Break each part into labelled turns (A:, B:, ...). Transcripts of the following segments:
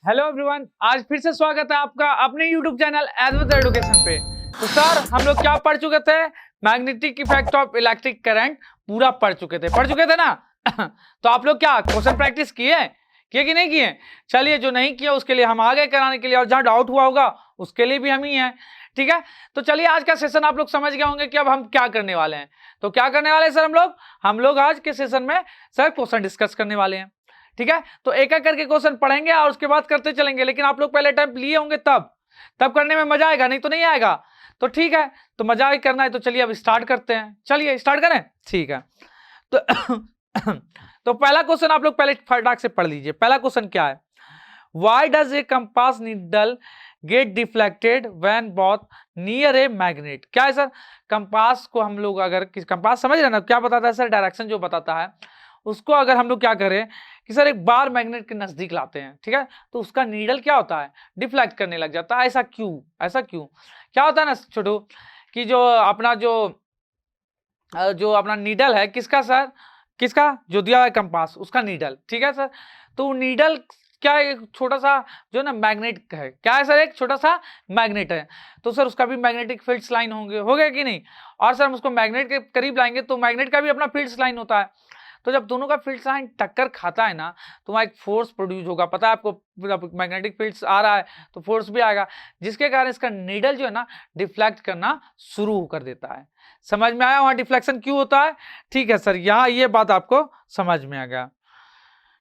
A: Hello everyone, आज फिर से स्वागत है आपका अपने YouTube चैनल एडवंस एजुकेशन पे। तो सर हम लोग क्या पढ़ चुके थे? Magnetic effect of electric current पूरा पढ़ चुके थे ना। तो आप लोग क्या क्वेश्चन प्रैक्टिस किए कि नहीं किए? चलिए, जो नहीं किया उसके लिए हम आ गए कराने के लिए, और जहां डाउट हुआ होगा उसके लिए भी हम ही हैं। ठीक है, तो चलिए आज का सेशन आप लोग समझ गए होंगे कि अब हम क्या करने वाले हैं। तो क्या करने वाले हैं सर? हम लोग आज के सेशन में सर क्वेश्चन डिस्कस करने वाले हैं। ठीक है, तो एक एक करके क्वेश्चन पढ़ेंगे और उसके बाद करते चलेंगे, लेकिन आप लोग पहले अटेम्प्ट लिए होंगे तब करने में मजा आएगा, नहीं तो नहीं आएगा। तो ठीक है, तो मजा ही करना है, तो चलिए अब स्टार्ट करते हैं। चलिए स्टार्ट करें, ठीक है। तो तो पहला क्वेश्चन आप लोग पहले फटाक से पढ़ लीजिए। पहला क्वेश्चन क्या है? Why does a compass needle get deflected when both near a magnet? क्या है सर? कंपास को हम लोग अगर कंपास समझ रहे हैं ना, क्या बताता है सर? डायरेक्शन जो बताता है उसको अगर हम लोग क्या करें कि सर एक बार मैग्नेट के नजदीक लाते हैं, ठीक है, तो उसका नीडल क्या होता है? डिफ्लेक्ट करने लग जाता है। ऐसा क्यों? क्या होता है ना छोटू, कि जो अपना नीडल है किसका सर? किसका? जो दिया है कंपास, उसका नीडल, ठीक है सर। तो नीडल क्या है? एक छोटा सा जो ना मैग्नेट है। क्या है सर? एक छोटा सा मैग्नेट है। तो सर उसका भी मैग्नेटिक फील्ड्स लाइन हो गया कि नहीं? और सर हम उसको मैग्नेट के करीब लाएंगे तो मैग्नेट का भी अपना फील्ड्स लाइन होता है। तो जब दोनों का फील्ड लाइन टक्कर खाता है ना, तो वहां एक फोर्स प्रोड्यूस होगा। पता है आपको, मैग्नेटिक फील्ड्स आ रहा है तो फोर्स भी आएगा, जिसके कारण इसका नीडल जो है ना डिफ्लेक्ट करना शुरू कर देता है। समझ में आया वहां डिफ्लेक्शन क्यों होता है? ठीक है सर, यहां ये बात आपको समझ में आ गया।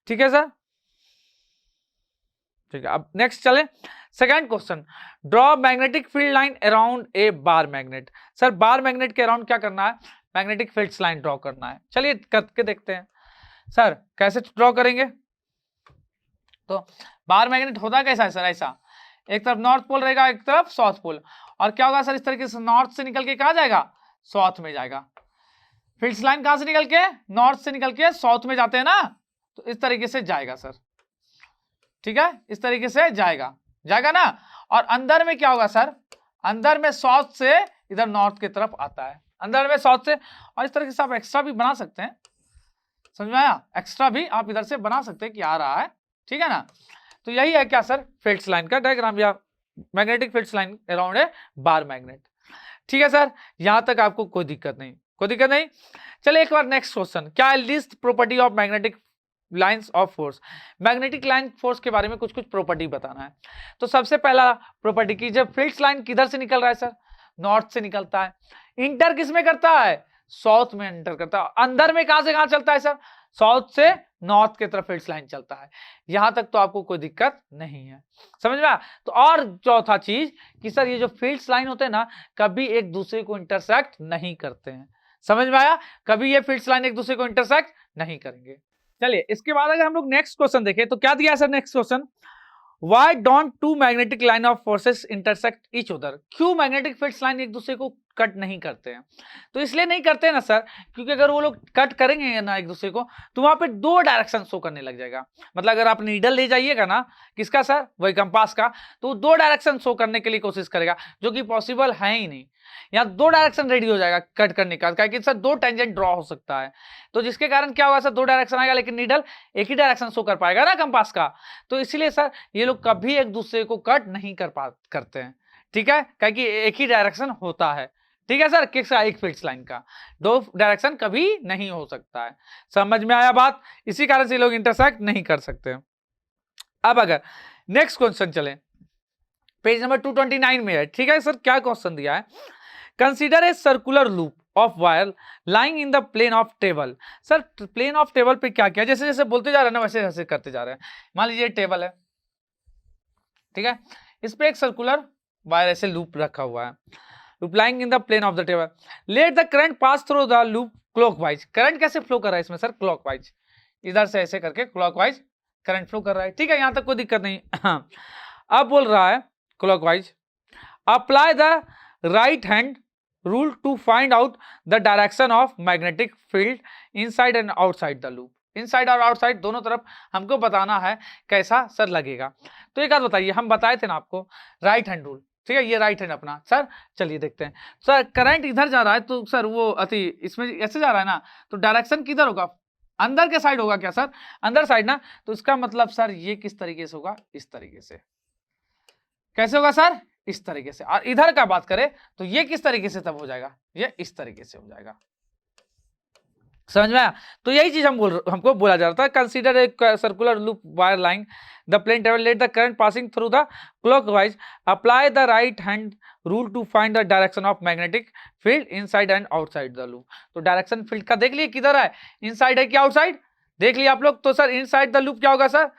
A: ठीक है सर, ठीक है। अब नेक्स्ट चले, second question. Draw magnetic field line around a bar magnet. Sir bar magnet के अराउंड क्या करना है? मैग्नेटिक फील्ड लाइन ड्रॉ करना है। चलिए करके देखते हैं। सर कैसे ड्रॉ करेंगे? तो बार मैग्नेट होता कैसा है सर? ऐसा एक तरफ नॉर्थ पोल रहेगा, एक तरफ साउथ पोल, और क्या होगा सर? इस तरीके से नॉर्थ से निकल के कहां जाएगा? साउथ में जाएगा। फील्ड लाइन कहां से निकल के? नॉर्थ से निकल के साउथ में जाते हैं ना, तो इस तरीके से जाएगा सर। ठीक है, इस तरीके से जाएगा ना। और अंदर में क्या होगा सर? अंदर में साउथ से इधर नॉर्थ की तरफ आता है, अंदर में साउथ से। और इस तरीके से आप एक्स्ट्रा भी बना सकते हैं, समझ में आया? एक्स्ट्रा भी आप इधर से बना सकते हैं कि आ रहा है, ठीक है ना। तो यही है क्या सर? फील्ड्स लाइन का डायग्राम, या magnetic fields line around a bar magnet. ठीक है सर, यहां तक आपको कोई दिक्कत नहीं। चलिए एक बार नेक्स्ट क्वेश्चन। क्या है list property of magnetic lines of force? Magnetic line force के बारे में कुछ प्रॉपर्टी बताना है। तो सबसे पहला प्रॉपर्टी की, जब फील्ड्स लाइन किधर से निकल रहा है सर? नॉर्थ से निकलता है। इंटर किस में करता है? साउथ में एंटर करता है। अंदर में कहां से कहां चलता है सर? साउथ से नॉर्थ की तरफ फील्ड्स लाइन चलता है। यहां तक तो आपको कोई दिक्कत नहीं है, समझ में आया? तो और चौथा चीज कि सर ये जो फील्ड्स लाइन होते हैं ना, कभी एक दूसरे को इंटरसेक्ट नहीं करते हैं। समझ में आया? कभी ये फील्ड्स लाइन एक दूसरे को इंटरसेक्ट नहीं करेंगे। चलिए इसके बाद अगर हम लोग नेक्स्ट क्वेश्चन देखें तो क्या दिया है sir? Next question, Why don't two magnetic line of forces intersect each other? क्यों मैग्नेटिक फील्ड्स लाइन एक दूसरे को कट नहीं करते हैं? तो इसलिए नहीं करते हैं ना सर, क्योंकि अगर वो लोग कट करेंगे ना एक दूसरे को, तो वहां पे दो डायरेक्शन शो करने लग जाएगा। मतलब अगर आप नीडल ले जाइएगा ना, किसका सर? वही कंपास का, तो दो डायरेक्शन शो करने के लिए कोशिश करेगा, जो कि पॉसिबल है ही नहीं। यहाँ दो डायरेक्शन रेडी हो जाएगा कट करने का, क्योंकि सर दो टेंजेंट ड्रॉ हो सकता है। तो जिसके कारण क्या होगा सर? दो डायरेक्शन आएगा, लेकिन नीडल एक ही डायरेक्शन शो कर पाएगा ना कंपास का। तो इसीलिए सर ये लोग कभी एक दूसरे को कट नहीं करते हैं, ठीक है, क्योंकि एक ही डायरेक्शन होता है। ठीक है सर, किसका? एक फील्ड्स लाइन का दो डायरेक्शन कभी नहीं हो सकता है। समझ में आया बात? इसी कारण से लोग इंटरसेक्ट नहीं कर सकते। अब अगर नेक्स्ट क्वेश्चन चले, पेज नंबर 229 में है। ठीक है सर, क्या क्वेश्चन दिया है? Consider a circular loop of wire lying in the plane of table. Sir plane of table पे क्या किया? जैसे जैसे बोलते जा रहे हैं ना, वैसे वैसे करते जा रहे हैं। मान लीजिए टेबल है, ठीक है, इस पे एक सर्कुलर वायर ऐसे लूप रखा हुआ है, loop lying in the plane of the table. Let the current pass through the loop clockwise. Current कैसे फ्लो कर रहा है इसमें सर? क्लॉकवाइज, इधर से ऐसे करके क्लॉकवाइज करंट फ्लो कर रहा है। ठीक है, यहां तक कोई दिक्कत नहीं। अब बोल रहा है clockwise, apply the right hand rule to find out the direction of magnetic field inside and outside the loop. Inside और आउटसाइड दोनों तरफ हमको बताना है कैसा सर लगेगा। तो एक बात बताइए, हम बताए थे ना आपको राइट हैंड रूल, ठीक है, ये राइट हैंड अपना। सर चलिए देखते हैं। सर करंट इधर जा रहा है, तो सर वो अति इसमें ऐसे जा रहा है ना, तो डायरेक्शन किधर होगा? अंदर के साइड होगा क्या सर, अंदर साइड ना, तो इसका मतलब सर ये किस तरीके से होगा, इस तरीके से। कैसे होगा सर, इस तरीके से। और इधर का बात करें तो ये किस तरीके से तब हो जाएगा, ये इस तरीके से हो जाएगा। समझ में आया? तो यही चीज हमको बोला जा रहा था, consider a circular loop wire line the plane table, let the current passing through the clockwise, apply the right hand rule to find the direction of magnetic field inside and outside the loop. तो direction field का देख लिए किधर है, inside है कि outside, देख लिया आप लोग। तो सर इनसाइड द लूप क्या होगा sir,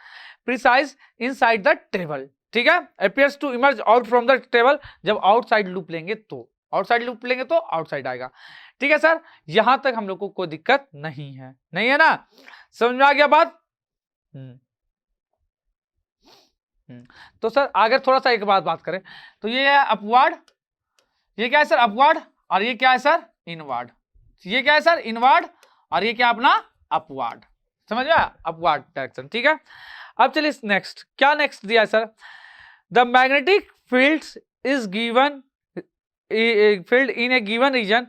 A: precise inside the table, ठीक है, appears to emerge out from the table, जब आउटसाइड लूप लेंगे तो, आउटसाइड लूप लेंगे तो आउटसाइड आएगा। ठीक है सर, यहां तक हम लोग को कोई दिक्कत नहीं है, नहीं है ना, समझ में आ गया बात। तो सर अगर थोड़ा सा एक बात करें तो ये है अपवर्ड, ये क्या है सर अपवर्ड, और ये क्या है सर इनवर्ड, ये क्या है सर इनवर्ड, और ये क्या अपना अपवर्ड, समझ में, अपवर्ड डायरेक्शन। ठीक है, अब चलिए नेक्स्ट, क्या नेक्स्ट दिया है sir, the magnetic field is given field in a given region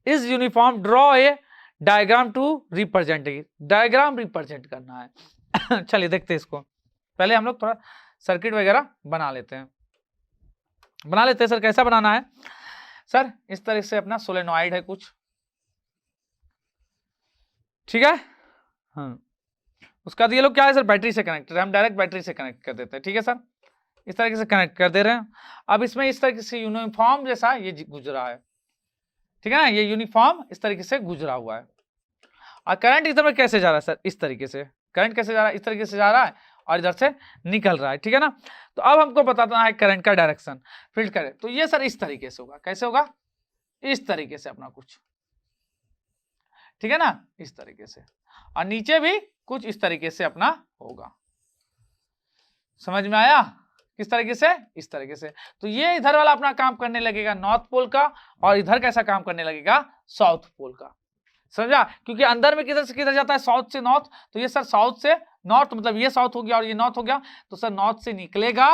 A: is uniform, draw a diagram to represent, diagram represent करना है। चलिए देखते हैं इसको, पहले हम लोग थोड़ा सर्किट वगैरह बना लेते हैं, सर कैसा बनाना है सर, इस तरह से अपना सोलेनॉइड है कुछ, ठीक है, हाँ, उसका ये लोग क्या है सर बैटरी से कनेक्टेड है, हम डायरेक्ट बैटरी से कनेक्ट कर देते हैं। ठीक है सर, इस तरीके से कनेक्ट कर दे रहे हैं। अब इसमें इस तरीके से यूनिफॉर्म जैसा ये गुजरा है, ठीक है ना, ये यूनिफॉर्म इस तरीके से गुजरा हुआ है। और करंट इधर में कैसे जा रहा है सर, इस तरीके से, करंट कैसे जा रहा है, इस तरीके से जा रहा है और इधर से निकल रहा है। ठीक है ना, तो अब हमको बताना है करंट का डायरेक्शन, फील्ड करे, तो ये सर इस तरीके से होगा, कैसे होगा, इस तरीके से अपना कुछ, ठीक है ना, इस तरीके से, और नीचे भी कुछ इस तरीके से अपना होगा। समझ में आया, किस तरीके से, इस तरीके से। तो ये इधर वाला अपना काम करने लगेगा नॉर्थ पोल का, और इधर कैसा काम करने लगेगा साउथ पोल का, समझा, क्योंकि अंदर में किधर से किधर जाता है, साउथ से नॉर्थ, तो ये सर साउथ से नॉर्थ, मतलब ये साउथ हो गया और ये नॉर्थ हो गया, तो सर नॉर्थ से निकलेगा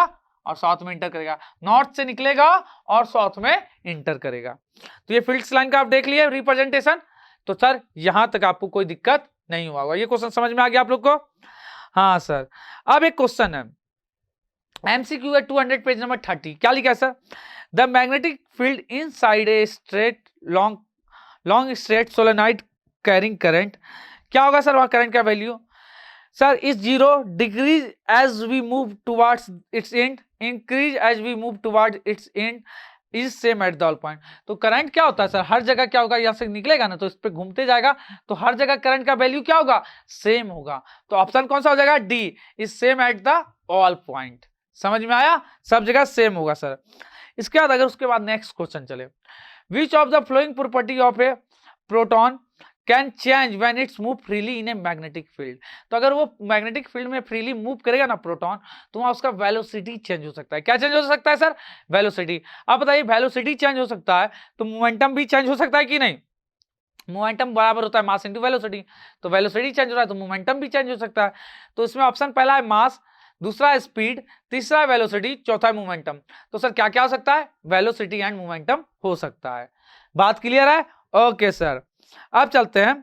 A: और साउथ में इंटर करेगा, नॉर्थ से निकलेगा और साउथ में इंटर करेगा। तो ये फील्ड्स लाइन का आप देख लिए रिप्रेजेंटेशन, तो सर यहां तक आपको कोई दिक्कत नहीं हुआ होगा, ये क्वेश्चन समझ में आ गया आप लोग को। हाँ सर, अब एक क्वेश्चन है MCQ है 200 पेज नंबर 30, क्या लिखा है sir, the magnetic field inside a straight long straight solenoid carrying current, क्या होगा सर वहां करंट का value, sir is 0 decrease as we move towards its end, increase as we move towards its end, is same at the all point. तो current क्या होता है sir, हर जगह क्या होगा, यहाँ से निकलेगा ना तो इस पे घूमते जाएगा, तो हर जगह करंट का वैल्यू क्या होगा, सेम होगा। तो ऑप्शन कौन सा हो जाएगा, D, is same at the all point. समझ में आया, सब जगह सेम होगा सर। इसके बाद अगर उसके बाद नेक्स्ट क्वेश्चन चले, which of the flowing property of A proton can change when it's move freely in a magnetic field. तो अगर वो मैग्नेटिक फील्ड में फ्रीली मूव करेगा ना प्रोटॉन, तो वहां उसका वेलोसिटी चेंज हो सकता है। क्या चेंज हो सकता है सर, वेलोसिटी। आप बताइए वेलोसिटी चेंज हो सकता है तो मोमेंटम भी चेंज हो सकता है कि नहीं, मोमेंटम बराबर होता है मास इंटू वेलोसिटी, तो वेलोसिटी चेंज हो रहा है तो मोमेंटम भी चेंज हो सकता है। तो इसमें ऑप्शन पहला है मास, दूसरा है स्पीड, तीसरा है वेलोसिटी, चौथा है मोमेंटम। तो सर क्या क्या हो सकता है, वेलोसिटी एंड मोमेंटम हो सकता है। बात क्लियर है, ओके सर। अब चलते हैं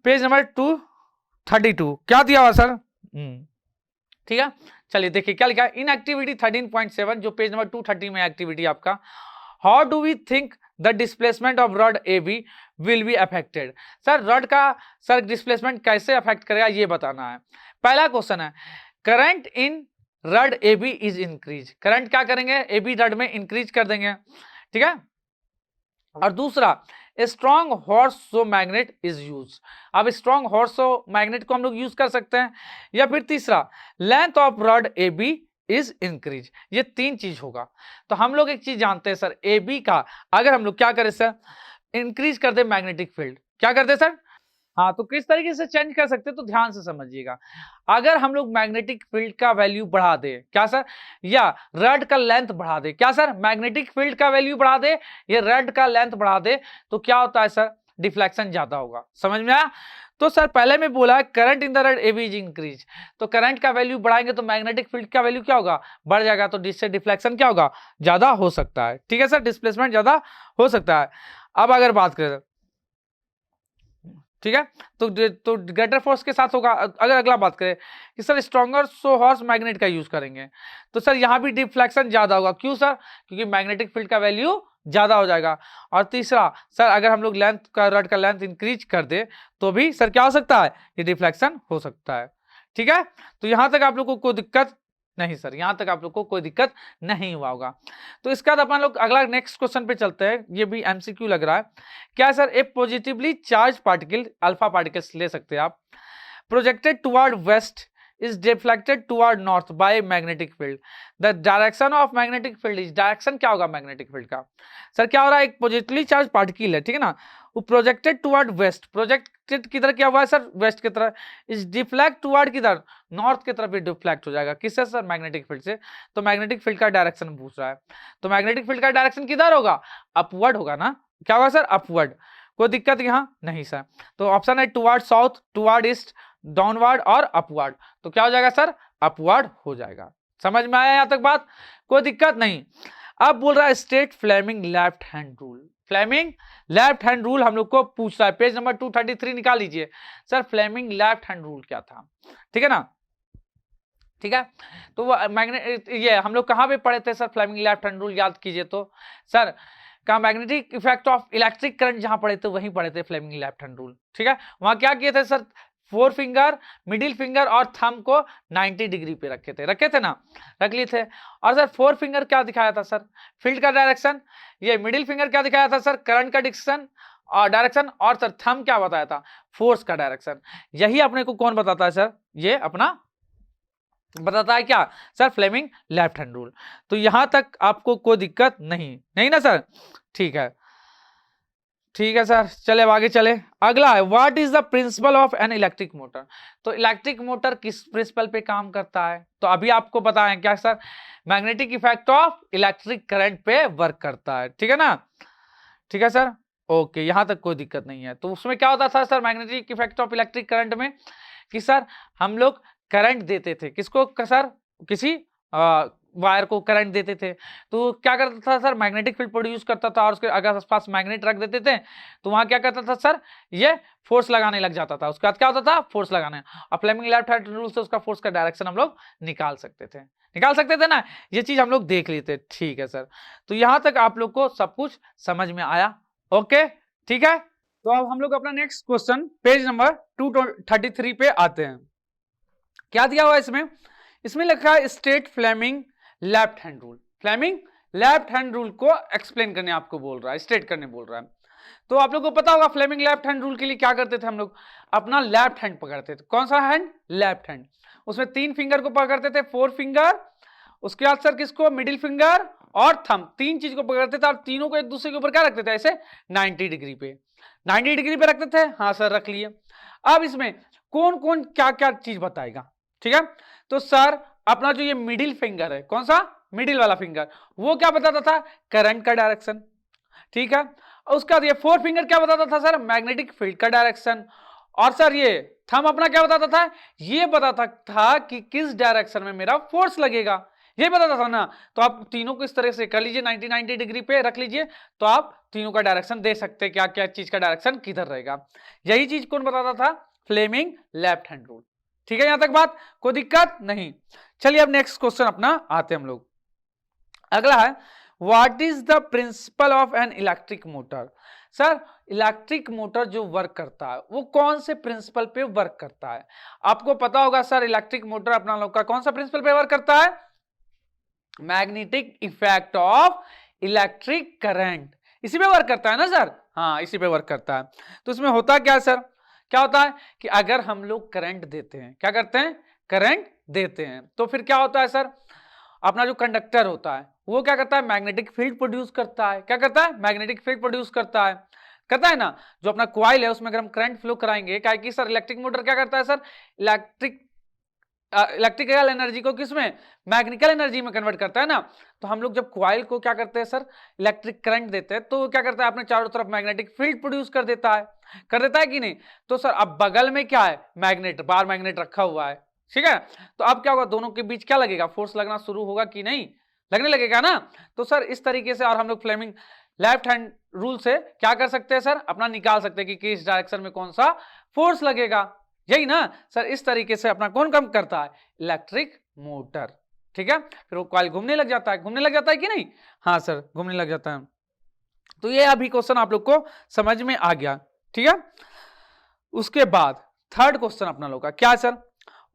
A: पेज नंबर 232, क्या दिया हुआ सर, ठीक है, चलिए देखिए क्या लिखा है, इन एक्टिविटी 13.7 जो पेज नंबर 230 में एक्टिविटी आपका, how do we think the displacement of rod A B will be affected. Sir rod का सर डिस्प्लेसमेंट कैसे अफेक्ट करेगा ये बताना है। पहला क्वेश्चन है, current in rod A B is increase, current क्या करेंगे ए बी रड में इंक्रीज कर देंगे, ठीक है। और दूसरा strong horseshoe magnet is use, अब स्ट्रॉन्ग हॉर्सो मैग्नेट को हम लोग यूज कर सकते हैं। या फिर तीसरा length of rod A B is increase, ये तीन चीज होगा। तो हम लोग एक चीज जानते हैं सर, ए बी का अगर हम लोग क्या करें सर, इंक्रीज कर दे मैग्नेटिक फील्ड, क्या करते सर, हाँ, तो किस तरीके से चेंज कर सकते हैं तो ध्यान से समझिएगा। अगर हम लोग मैग्नेटिक फील्ड का वैल्यू बढ़ा दे, क्या सर, या रड का लेंथ बढ़ा दे, क्या सर, मैग्नेटिक फील्ड का वैल्यू बढ़ा दे या रड का लेंथ बढ़ा दे, तो क्या होता है सर, डिफ्लेक्शन ज्यादा होगा। समझ में आया। तो सर पहले में बोला है current in the rod A B is increase, तो करंट का वैल्यू बढ़ाएंगे तो मैग्नेटिक फील्ड का वैल्यू क्या होगा, बढ़ जाएगा, तो जिससे डिफ्लेक्शन क्या होगा, ज्यादा हो सकता है। ठीक है सर, डिस्प्लेसमेंट ज्यादा हो सकता है। अब अगर बात करें ठीक है। तो ग्रेटर फोर्स के साथ होगा। अगर अगला बात करें कि सर स्ट्रॉन्गर सोहर्स मैग्नेट का यूज करेंगे, तो सर यहाँ भी डिफ्लेक्शन ज्यादा होगा। क्यों सर? क्योंकि मैग्नेटिक फील्ड का वैल्यू ज्यादा हो जाएगा। और तीसरा सर, अगर हम लोग लेंथ का, रड का लेंथ इंक्रीज कर दे तो भी सर क्या हो सकता है, ये डिफ्लेक्शन हो सकता है। ठीक है, तो यहां तक आप लोग को कोई दिक्कत नहीं सर, यहां तक आप लोग को कोई दिक्कत नहीं हुआ होगा। तो इसके बाद अपन लोग अगला नेक्स्ट क्वेश्चन पे चलते हैं। ये भी एमसीक्यू लग रहा है। क्या sir, a positively charge particle, alpha particles ले सकते हैं आप, projected toward west is deflected toward north by magnetic field. The direction of magnetic field is, direction क्या होगा मैग्नेटिक फील्ड का? सर क्या हो रहा है, एक पॉजिटिवली चार्ज पार्टिकल है, ठीक है ना, वो प्रोजेक्टेड टुवर्ड वेस्ट, प्रोजेक्टेड किधर क्या हुआ है सर, वेस्ट की तरफ, इज डिफ्लेक्ट टुवर्ड किधर, नॉर्थ की तरफ भी डिफ्लेक्ट हो जाएगा। किससे सर? मैग्नेटिक फील्ड से। तो मैग्नेटिक फील्ड का डायरेक्शन पूछ रहा है, तो मैग्नेटिक फील्ड का डायरेक्शन किधर होगा, अपवर्ड होगा ना। क्या होगा सर? अपवर्ड। कोई दिक्कत यहाँ नहीं सर। तो ऑप्शन है toward south, toward east, downward और अपवर्ड। तो क्या हो जाएगा सर? अपवर्ड हो जाएगा। समझ में आया यहां तक बात? कोई दिक्कत नहीं। अब बोल रहा है state Fleming left hand rule. Fleming left hand rule हम लोग को पूछ रहा है, पेज नंबर 233 निकाल लीजिए। Sir Fleming left hand rule क्या था? ठीक है ना, ठीक है। तो वो मैग्नेट, ये हम लोग कहां पे पढ़े थे sir Fleming left hand rule? याद कीजिए तो सर, का magnetic effect of electric current जहां पढ़े थे वहीं पढ़े थे फ्लेमिंग लेफ्ट हैंड रूल। ठीक है, वहां क्या किए थे sir, four finger, middle finger और थंब को 90 डिग्री पे रखे थे ना, रख लिए थे। और सर फोर फिंगर क्या दिखाया था सर? फील्ड का डायरेक्शन। ये मिडिल फिंगर क्या दिखाया था सर? करंट का डिरेक्शन और डायरेक्शन। और सर थंब क्या बताया था? फोर्स का डायरेक्शन। यही अपने को कौन बताता है सर? ये अपना बताता है क्या sir? Fleming left hand rule. तो यहां तक आपको कोई दिक्कत नहीं ना सर? ठीक है, ठीक है सर, चले अब आगे चले। अगला है what is the principle of an electric motor. तो इलेक्ट्रिक मोटर किस प्रिंसिपल पे काम करता है? तो अभी आपको बताएं क्या sir? Magnetic effect of electric current पे वर्क करता है, ठीक है ना। ठीक है सर, ओके, यहां तक कोई दिक्कत नहीं है। तो उसमें क्या होता था sir magnetic effect of electric current में, कि सर हम लोग करंट देते थे किसको सर? किसी वायर को करंट देते थे, तो क्या करता था सर? मैग्नेटिक फील्ड प्रोड्यूस करता था, और उसके अगर आसपास मैग्नेट रख देते थे तो वहां क्या करता था सर? ये फोर्स लगाने लग जाता था। उसके बाद क्या होता था? फोर्स लगाने। और फ्लेमिंग लेफ्ट हैंड रूल से उसका फोर्स का डायरेक्शन हम लोग निकाल सकते थे ना। ये चीज हम लोग देख लेते। ठीक है सर, तो यहां तक आप लोग को सब कुछ समझ में आया? ओके, ठीक है। तो अब हम लोग अपना नेक्स्ट क्वेश्चन पेज नंबर 233 पे आते हैं। क्या दिया हुआ है इसमें? इसमें लिखा है state Fleming left hand rule. Fleming left hand rule को एक्सप्लेन करने आपको बोल रहा है, स्टेट करने बोल रहा है। तो आप लोगों को पता होगा फ्लेमिंग लेफ्ट हैंड रूल के लिए क्या करते थे हम लोग? अपना लेफ्ट हैंड पकड़ते थे। कौन सा हैंड? Left hand. उसमें 3 फिंगर को पकड़ते थे, 4 फिंगर। उसके बाद सर किसको? मिडिल फिंगर और थंब, 3 चीज को पकड़ते थे, और तीनों को एक दूसरे के ऊपर क्या रखते थे? ऐसे 90 डिग्री पे, 90 डिग्री पे रखते थे। हाँ सर, रख लिए। अब इसमें कौन कौन क्या क्या चीज बताएगा? ठीक है, तो सर अपना जो ये मिडिल फिंगर है, कौन सा? मिडिल वाला फिंगर, वो क्या बताता था? करंट का डायरेक्शन। ठीक है, उसका ये 4 फिंगर क्या बताता था सर? मैग्नेटिक फील्ड का डायरेक्शन। और सर ये थंब अपना क्या बताता था? ये बताता था कि किस डायरेक्शन में मेरा फोर्स लगेगा, ये बताता था ना। तो आप तीनों को इस तरह से कर लीजिए, 90 डिग्री पे रख लीजिए, तो आप तीनों का डायरेक्शन दे सकते हैं, क्या क्या चीज का डायरेक्शन किधर रहेगा। यही चीज कौन बताता था? Fleming left hand rule. ठीक है, यहां तक बात कोई दिक्कत नहीं। चलिए अब नेक्स्ट क्वेश्चन अपना आते हैं हम लोग। अगला है what is the principle of an electric motor. Sir electric motor जो वर्क करता है वो कौन से प्रिंसिपल पे वर्क करता है? आपको पता होगा सर, इलेक्ट्रिक मोटर अपना लोग का कौन सा प्रिंसिपल पे वर्क करता है? Magnetic effect of electric current, इसी पे वर्क करता है ना सर। हाँ, इसी पे वर्क करता है। तो इसमें होता क्या है सर? क्या होता है कि अगर हम लोग करंट देते हैं, क्या करते हैं? करंट देते हैं, तो फिर क्या होता है सर? अपना जो कंडक्टर होता है वो क्या करता है? मैग्नेटिक फील्ड प्रोड्यूस करता है। क्या करता है? मैग्नेटिक फील्ड प्रोड्यूस करता है ना। जो अपना कॉइल है उसमें अगर हम करंट फ्लो कराएंगे, क्या कि सर इलेक्ट्रिक मोटर क्या करता है सर? इलेक्ट्रिकल एनर्जी को किसमें? मैकेनिकल एनर्जी में कन्वर्ट करता है ना। तो हम लोग जब कॉइल को क्या करते हैं सर? इलेक्ट्रिक करंट देते हैं, तो वो क्या करता है? अपने चारों तरफ मैग्नेटिक फील्ड प्रोड्यूस कर देता है कि नहीं? तो सर अब बगल में क्या है? मैग्नेट, बार मैग्नेट रखा हुआ है, ठीक है। तो अब क्या होगा? दोनों के बीच क्या लगेगा? फोर्स लगना शुरू होगा कि नहीं? लगने लगेगा ना। तो सर इस तरीके से, और हम लोग फ्लेमिंग लेफ्ट हैंड रूल से क्या कर सकते हैं सर, अपना निकाल सकते हैं कि किस डायरेक्शन में कौन सा फोर्स लगेगा, यही ना सर। इस तरीके से अपना कौन काम करता है, इलेक्ट्रिक मोटर, ठीक है। फिर वो कॉइल घूमने लग जाता है, घूमने लग जाता है कि नहीं, हाँ सर घूमने लग जाता है। तो ये अभी क्वेश्चन आप लोग को समझ में आ गया, ठीक है। उसके बाद थर्ड क्वेश्चन अपना लोग का क्या sir,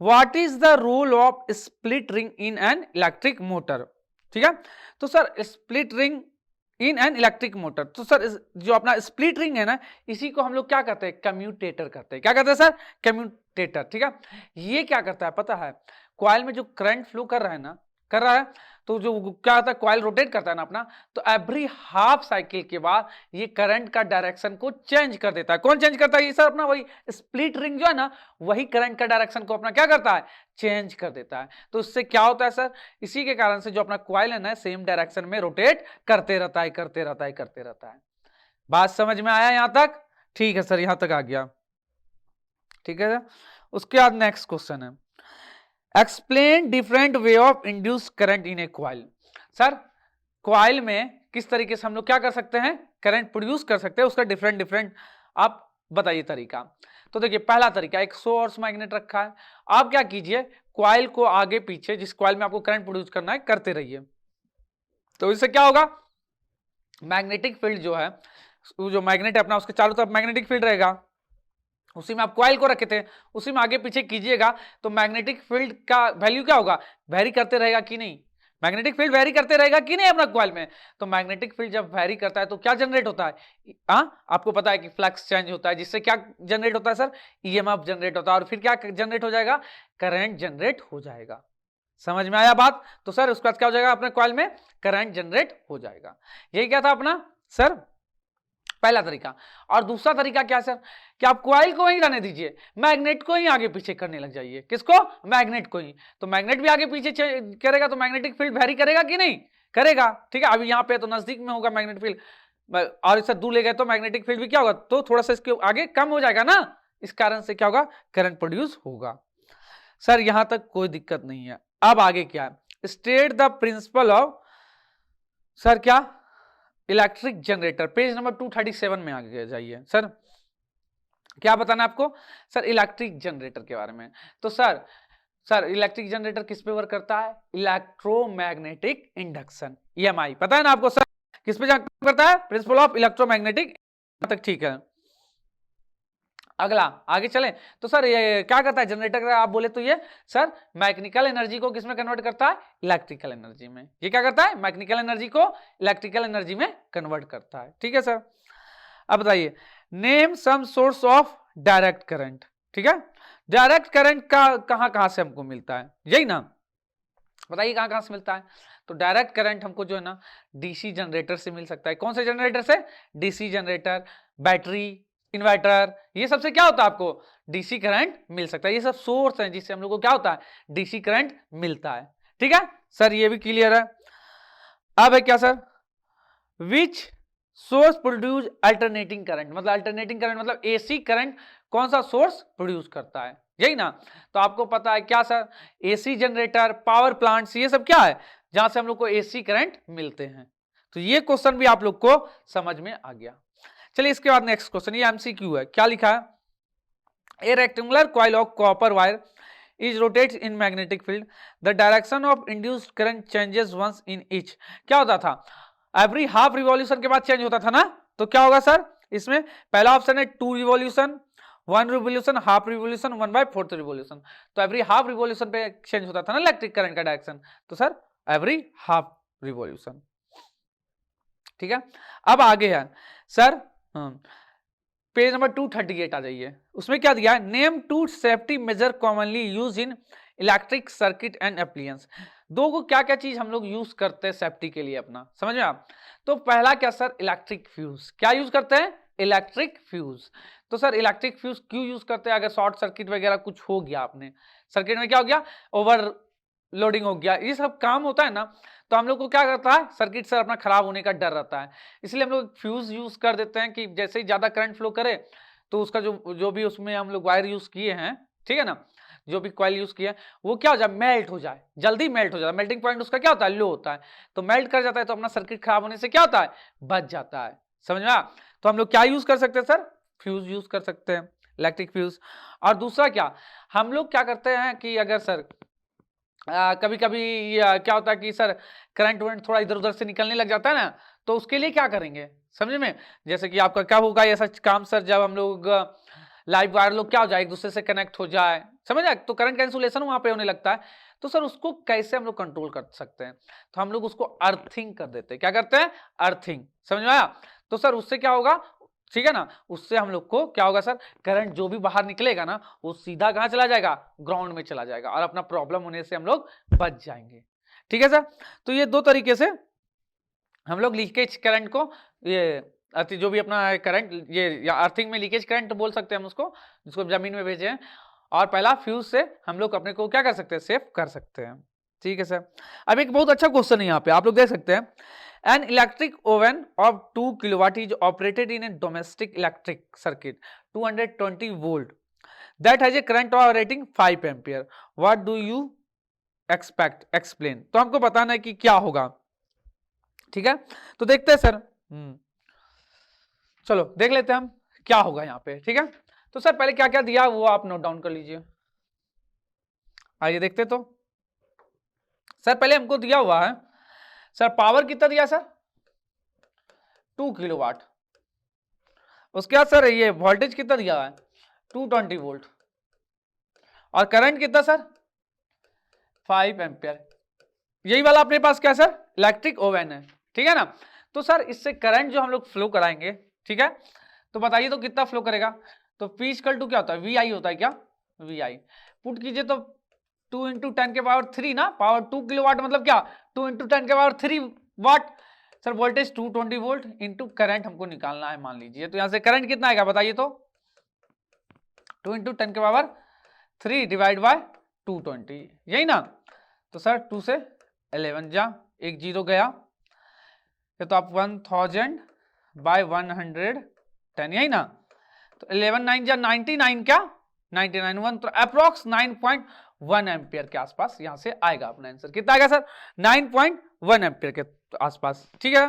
A: what is the role of split ring in an electric motor, ठीक है। तो sir split ring in an electric motor, तो सर जो अपना स्प्लिट रिंग है ना, इसी को हम लोग क्या करते हैं, कम्यूटेटर करते हैं। क्या करते हैं सर, कम्यूटेटर, ठीक है। ये क्या करता है पता है, कॉइल में जो करंट फ्लो कर रहा है ना, कर रहा है, तो जो क्या होता है, कॉइल रोटेट करता है ना अपना, तो एवरी हाफ साइकिल के बाद ये करंट का डायरेक्शन को चेंज कर देता है। कौन चेंज करता है, ये सर अपना वही स्प्लिट रिंग जो है ना, वही करंट का डायरेक्शन को अपना क्या करता है, चेंज कर देता है। तो इससे क्या होता है सर, इसी के कारण से जो अपना कॉइल है ना, सेम डायरेक्शन में रोटेट करते रहता है, करते रहता है, करते रहता है। बात समझ में आया यहां तक, ठीक है सर, यहां तक आ गया, ठीक है। उसके बाद नेक्स्ट क्वेश्चन है, explain different way of induce current in a coil. Sir coil में किस तरीके से हम लोग क्या कर सकते हैं, करंट प्रोड्यूस कर सकते हैं, उसका डिफरेंट डिफरेंट आप बताइए तरीका। तो देखिए पहला तरीका, एक सोर्स मैग्नेट रखा है, आप क्या कीजिए, कॉइल को आगे पीछे जिस कॉइल में आपको करंट प्रोड्यूस करना है करते रहिए। तो इससे क्या होगा, मैग्नेटिक फील्ड जो है, जो मैग्नेट है अपना, उसके चारों तरफ मैग्नेटिक फील्ड रहेगा, उसी में आप कॉइल को रखे थे, उसी में आगे पीछे कीजिएगा, तो मैग्नेटिक फील्ड का वैल्यू क्या होगा, वेरी करते रहेगा कि नहीं, मैग्नेटिक फील्ड वेरी करते रहेगा कि नहीं अपना कॉइल में। तो मैग्नेटिक फील्ड जब वेरी करता है तो क्या जनरेट होता है, आपको पता है कि फ्लक्स चेंज होता है, जिससे क्या जनरेट होता है सर, ईएमएफ जनरेट होता है, और फिर क्या जनरेट हो जाएगा, करंट जनरेट हो जाएगा। समझ में आया बात, तो सर उसके बाद क्या हो जाएगा, अपने कॉइल में करंट जनरेट हो जाएगा। यही क्या था अपना सर पहला तरीका। और दूसरा तरीका क्या सर, कि आप कॉइल को वहीं रहने दीजिए, मैग्नेट को ही आगे पीछे करने लग जाइए, किसको, मैग्नेट को ही। तो मैग्नेट भी आगे पीछे करेगा, तो मैग्नेटिक फील्ड वेरी करेगा कि नहीं, करेगा, ठीक है। अभी यहाँ पे तो नजदीक में होगा मैग्नेटिक फील्ड, और इससे दूर ले गए तो मैग्नेटिक फील्ड भी क्या होगा, तो थोड़ा सा इसके आगे कम हो जाएगा ना, इस कारण से क्या होगा, करंट प्रोड्यूस होगा। सर यहां तक कोई दिक्कत नहीं है। अब आगे क्या है, state the principle of, sir क्या, इलेक्ट्रिक जनरेटर, पेज नंबर 237 में आगे जाइए। सर क्या बताना है आपको, सर इलेक्ट्रिक जनरेटर के बारे में। तो सर इलेक्ट्रिक जनरेटर किस पे वर्क करता है, इलेक्ट्रोमैग्नेटिक इंडक्शन, ईएमआई, पता है ना आपको सर, किस पे करता है, प्रिंसिपल ऑफ इलेक्ट्रोमैग्नेटिक तक, ठीक है। अगला आगे चलें, तो सर ये क्या करता है जनरेटर, आप बोले तो ये सर मैकेनिकल एनर्जी को किसमें कन्वर्ट करता है, इलेक्ट्रिकल एनर्जी में। ये क्या करता है, मैकेनिकल एनर्जी को इलेक्ट्रिकल एनर्जी में कन्वर्ट करता है, ठीक है सर। अब बताइए, name some source of direct current, ठीक है। डायरेक्ट करंट का कहां कहां से हमको मिलता है, यही ना, बताइए कहां कहां से मिलता है। तो डायरेक्ट करंट हमको जो है ना, डीसी जनरेटर से मिल सकता है। कौन से जनरेटर से, डीसी जनरेटर, बैटरी, इन्वर्टर, ये सबसे क्या होता है, आपको डीसी करंट मिल सकता है। ये सब सोर्स हैं जिससे हम लोग को क्या होता है, डीसी करंट मिलता है, ठीक है सर, ये भी क्लियर है। अब है क्या sir, which source produce alternating current, मतलब अल्टरनेटिंग करंट मतलब एसी करंट कौन सा सोर्स प्रोड्यूस करता है, यही ना। तो आपको पता है क्या sir, AC generator, power plants, ये सब क्या है, जहां से हम लोग को एसी करंट मिलते हैं। तो ये क्वेश्चन भी आप लोग को समझ में आ गया। चलिए इसके बाद नेक्स्ट क्वेश्चन, ये एमसीक्यू है, क्या लिखा है, a rectangular coil of copper wire is rotates in magnetic field, the direction of induced current changes once in each. क्या होता था, एवरी हाफ रिवॉल्यूशन के बाद चेंज होता था ना। तो क्या होगा सर, इसमें पहला ऑप्शन है 2 revolution, 1 revolution, half revolution, 1/4 revolution. तो एवरी हाफ रिवॉल्यूशन पे चेंज होता था ना इलेक्ट्रिक करंट का डायरेक्शन, तो सर एवरी हाफ रिवॉल्यूशन, ठीक है। अब आगे है सर, पेज नंबर 238 आ जाइए, उसमें क्या दिया है, name 2 safety major commonly use in electric circuit and appliances. दो को क्या क्या चीज हम लोग यूज करते हैं सेफ्टी के लिए अपना, समझ में आप। तो पहला क्या सर, इलेक्ट्रिक फ्यूज, क्या यूज करते हैं, इलेक्ट्रिक फ्यूज। तो सर इलेक्ट्रिक फ्यूज क्यों यूज करते हैं, अगर शॉर्ट सर्किट वगैरह कुछ हो गया, आपने सर्किट में क्या हो गया, ओवर लोडिंग हो गया, ये सब काम होता है ना, तो हम लोग को क्या करता है, सर्किट सर अपना खराब होने का डर रहता है, इसलिए हम लोग फ्यूज यूज कर देते हैं कि जैसे ही ज्यादा करंट फ्लो करे तो उसका जो भी उसमें हम लोग वायर यूज किए हैं, ठीक है ना, जो भी कॉइल यूज किया वो क्या हो जाए, मेल्ट हो जाए, जल्दी मेल्ट हो जाता है, मेल्टिंग पॉइंट उसका क्या होता है, लो होता है, तो मेल्ट कर जाता है, तो अपना सर्किट खराब होने से क्या होता है, बच जाता है। समझ में आया? तो हम लोग क्या यूज कर सकते हैं सर, फ्यूज यूज कर सकते हैं, इलेक्ट्रिक फ्यूज। और दूसरा क्या, हम लोग क्या करते हैं कि अगर सर कभी कभी क्या होता है कि सर करंट वरंट थोड़ा इधर उधर से निकलने लग जाता है ना, तो उसके लिए क्या करेंगे, समझ में, जैसे कि आपका क्या होगा ऐसा काम सर, जब हम लोग लाइव वायर लोग क्या हो जाए, एक दूसरे से कनेक्ट हो जाए, समझ आए, तो करंट कैंसुलेशन वहां पे होने लगता है, तो सर उसको कैसे हम लोग कंट्रोल कर सकते हैं, तो हम लोग उसको अर्थिंग कर देते हैं। क्या करते हैं, अर्थिंग। समझ में आया? तो सर उससे क्या होगा, ठीक है ना, उससे हम लोग को क्या होगा सर, करंट जो भी बाहर निकलेगा ना वो सीधा कहां चला जाएगा, ग्राउंड में चला जाएगा, और अपना प्रॉब्लम होने से हम लोग बच जाएंगे। ठीक है सर, तो ये दो तरीके से हम लोग लीकेज करंट को, ये जो भी अपना करंट, ये या अर्थिंग में लीकेज करंट बोल सकते हैं हम उसको, जिसको जमीन में भेजे हैं, और पहला फ्यूज से हम लोग अपने को क्या कर सकते हैं, सेफ कर सकते हैं। ठीक है सर, अब एक बहुत अच्छा क्वेश्चन है यहाँ पे, आप लोग देख सकते हैं, an electric oven of 2 kilowatt is operated in A domestic electric circuit 220 volt that has a current operating 5 ampere, what do you expect, explain. तो हमको बताना है कि क्या होगा। ठीक है, तो देखते हैं सर, चलो देख लेते हैं हम क्या होगा यहाँ पे। ठीक है, तो सर पहले क्या क्या दिया वो आप नोट डाउन कर लीजिए। आइए देखते तो, सर पहले हमको दिया हुआ है सर पावर कितना दिया सर, 2 किलोवाट, उसके बाद सर ये वोल्टेज कितना दिया है 220 वोल्ट, और करंट कितना सर 5 एम्पियर। यही वाला अपने पास क्या सर, इलेक्ट्रिक ओवन है। ठीक है ना, तो सर इससे करंट जो हम लोग फ्लो कराएंगे, ठीक है, तो बताइए तो कितना फ्लो करेगा, तो P इक्वल टू क्या होता है, VI होता है क्या, VI पुट कीजिए तो 2 इंटू 10 के पावर 3 ना, पावर 2 किलोवाट मतलब क्या 2 इंटू 10 के power 3 watt. Sir voltage 220 volt into current हमको निकालना है, मान लीजिए, तो यहां से करंट कितना आएगा बताइए तो, 2 इंटू 10 के पावर 3 डिवाइड बाय 220, यही ना, तो सर 2 से 11 जा, एक जीरो गया, तो आप 1000 बाय 110, यही ना, तो 11 9 जा 99, क्या 99 1, तो अप्रोक्स 9.1 एम्पियर के आसपास यहां से आएगा अपना आंसर। कितना आएगा सर 9.1 एम्पियर के आसपास। ठीक है,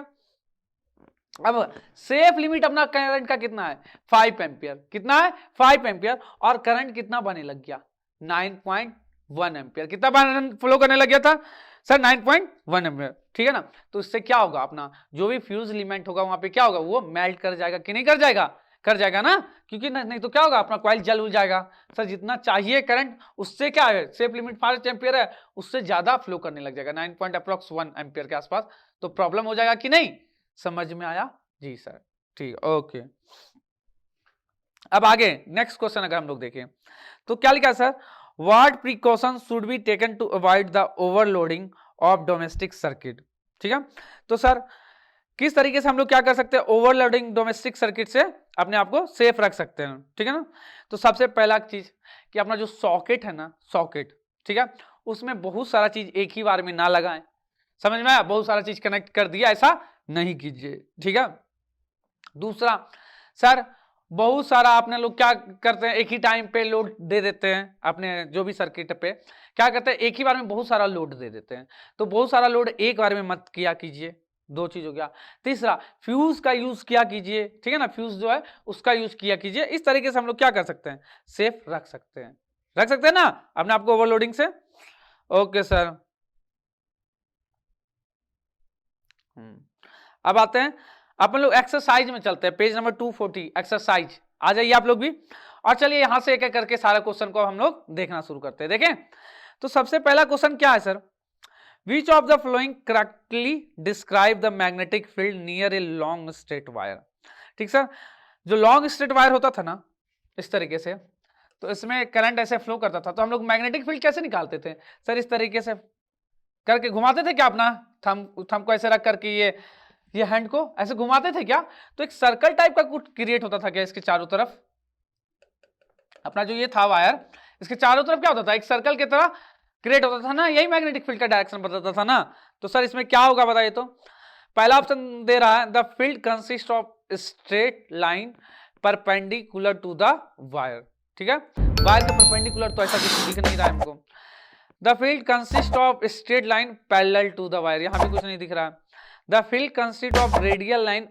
A: अब सेफ लिमिट अपना करंट का कितना है 5 एम्पियर, कितना है 5 एम्पियर, और करंट कितना बने लग गया 9.1 एम्पियर, कितना फ्लो करने लग गया था सर 9.1 एम्पियर। ठीक है ना, तो इससे क्या होगा, अपना जो भी फ्यूज एलिमेंट होगा वहां पे क्या होगा, वो मेल्ट कर जाएगा कि नहीं कर जाएगा, कर जाएगा ना, क्योंकि नहीं तो क्या होगा, अपना कॉइल जल उल जाएगा। सर जितना चाहिए करंट उससे क्या है, सेफ लिमिट 5 एम्पियर है, उससे ज्यादा फ्लो करने लग जाएगा 9.1 एम्पियर के आसपास, तो प्रॉब्लम हो जाएगा कि नहीं, समझ में आया जी सर, ठीक, ओके। अब आगे नेक्स्ट क्वेश्चन अगर हम लोग देखें तो क्या लिखा sir, what precaution should be taken to avoid the overloading of domestic circuit. ठीक है, तो सर किस तरीके से हम लोग क्या कर सकते हैं, ओवरलोडिंग डोमेस्टिक सर्किट से अपने आप को सेफ रख सकते हैं। ठीक है ना, तो सबसे पहला चीज कि अपना जो सॉकेट है ना, सॉकेट, ठीक है, उसमें बहुत सारा चीज एक ही बार में ना लगाएं, समझ में आया, बहुत सारा चीज कनेक्ट कर दिया ऐसा नहीं कीजिए। ठीक है, दूसरा सर बहुत सारा आपने लोग क्या करते हैं, एक ही टाइम पे लोड दे देते हैं, अपने जो भी सर्किट पे क्या करते हैं, एक ही बार में बहुत सारा लोड दे देते हैं, तो बहुत सारा लोड एक बार में मत किया कीजिए, दो चीज हो गया। तीसरा फ्यूज का यूज किया कीजिए, ठीक है ना, फ्यूज जो है उसका यूज किया कीजिए, इस तरीके से हम लोग क्या कर सकते हैं, सेफ रख सकते हैं, रख सकते हैं ना अपने आपको ओवरलोडिंग से। ओके सर, अब आते हैं अपन लोग एक्सरसाइज में चलते हैं, पेज नंबर 240 एक्सरसाइज, आ जाइए आप लोग भी, और चलिए यहां से एक एक करके सारा क्वेश्चन को हम लोग देखना शुरू करते हैं। देखें तो सबसे पहला क्वेश्चन क्या है sir, which of the flowing correctly describe the magnetic field near a long straight wire. ठीक सर, जो लॉन्ग स्ट्रेट वायर होता था ना इस तरीके से, तो इसमें करंट ऐसे फ्लो करता था, तो हम लोग मैग्नेटिक फील्ड कैसे निकालते थे सर, इस तरीके से करके घुमाते थे क्या, अपना थंब को ऐसे रख करके ये हैंड को ऐसे घुमाते थे क्या, तो एक सर्कल टाइप का कुछ क्रिएट होता था क्या इसके चारों तरफ, अपना जो ये था वायर इसके चारों तरफ क्या होता था, एक सर्कल की तरह क्रिएट होता था ना, यही मैग्नेटिक फील्ड का डायरेक्शन बताता था ना। तो सर इसमें क्या होगा बताइए तो, पहला ऑप्शन दे रहा है the field consist of straight line perpendicular to the wire. ठीक है, वायर के परपेंडिकुलर तो ऐसा कुछ दिख नहीं रहा है हमको। The field consist of straight line parallel to the wire, यहाँ भी कुछ नहीं दिख रहा। The field consist of radial line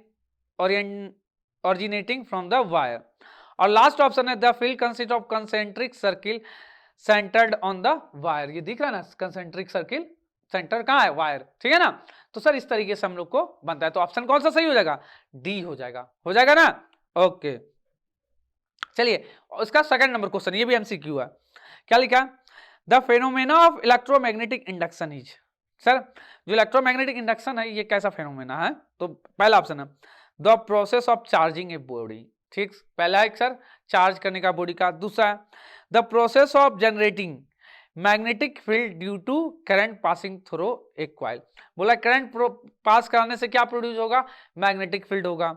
A: originating from the wire। और लास्ट ऑप्शन है the field consist of concentric circle centred on the wire. ये दिख रहा है ना, कंसेंट्रिक सर्किल सेंटर कहाँ है, वायर, ठीक है ना। तो सर इस तरीके से हम लोग को बनता है, तो ऑप्शन कौन सा सही हो जाएगा, डी हो जाएगा, हो जाएगा ना। ओके चलिए इसका सेकंड नंबर क्वेश्चन, ये भी एमसीक्यू है। क्या लिखा, the phenomena of electromagnetic induction is. Sir जो इलेक्ट्रोमैग्नेटिक इंडक्शन है ये कैसा फेनोमेना है, तो पहला ऑप्शन है the process of charging a body, ठीक, पहला है सर चार्ज करने का बॉडी का। दूसरा है the process of generating magnetic field due to current passing through a coil, बोला करंट पास कराने से क्या प्रोड्यूस होगा, मैग्नेटिक फील्ड होगा।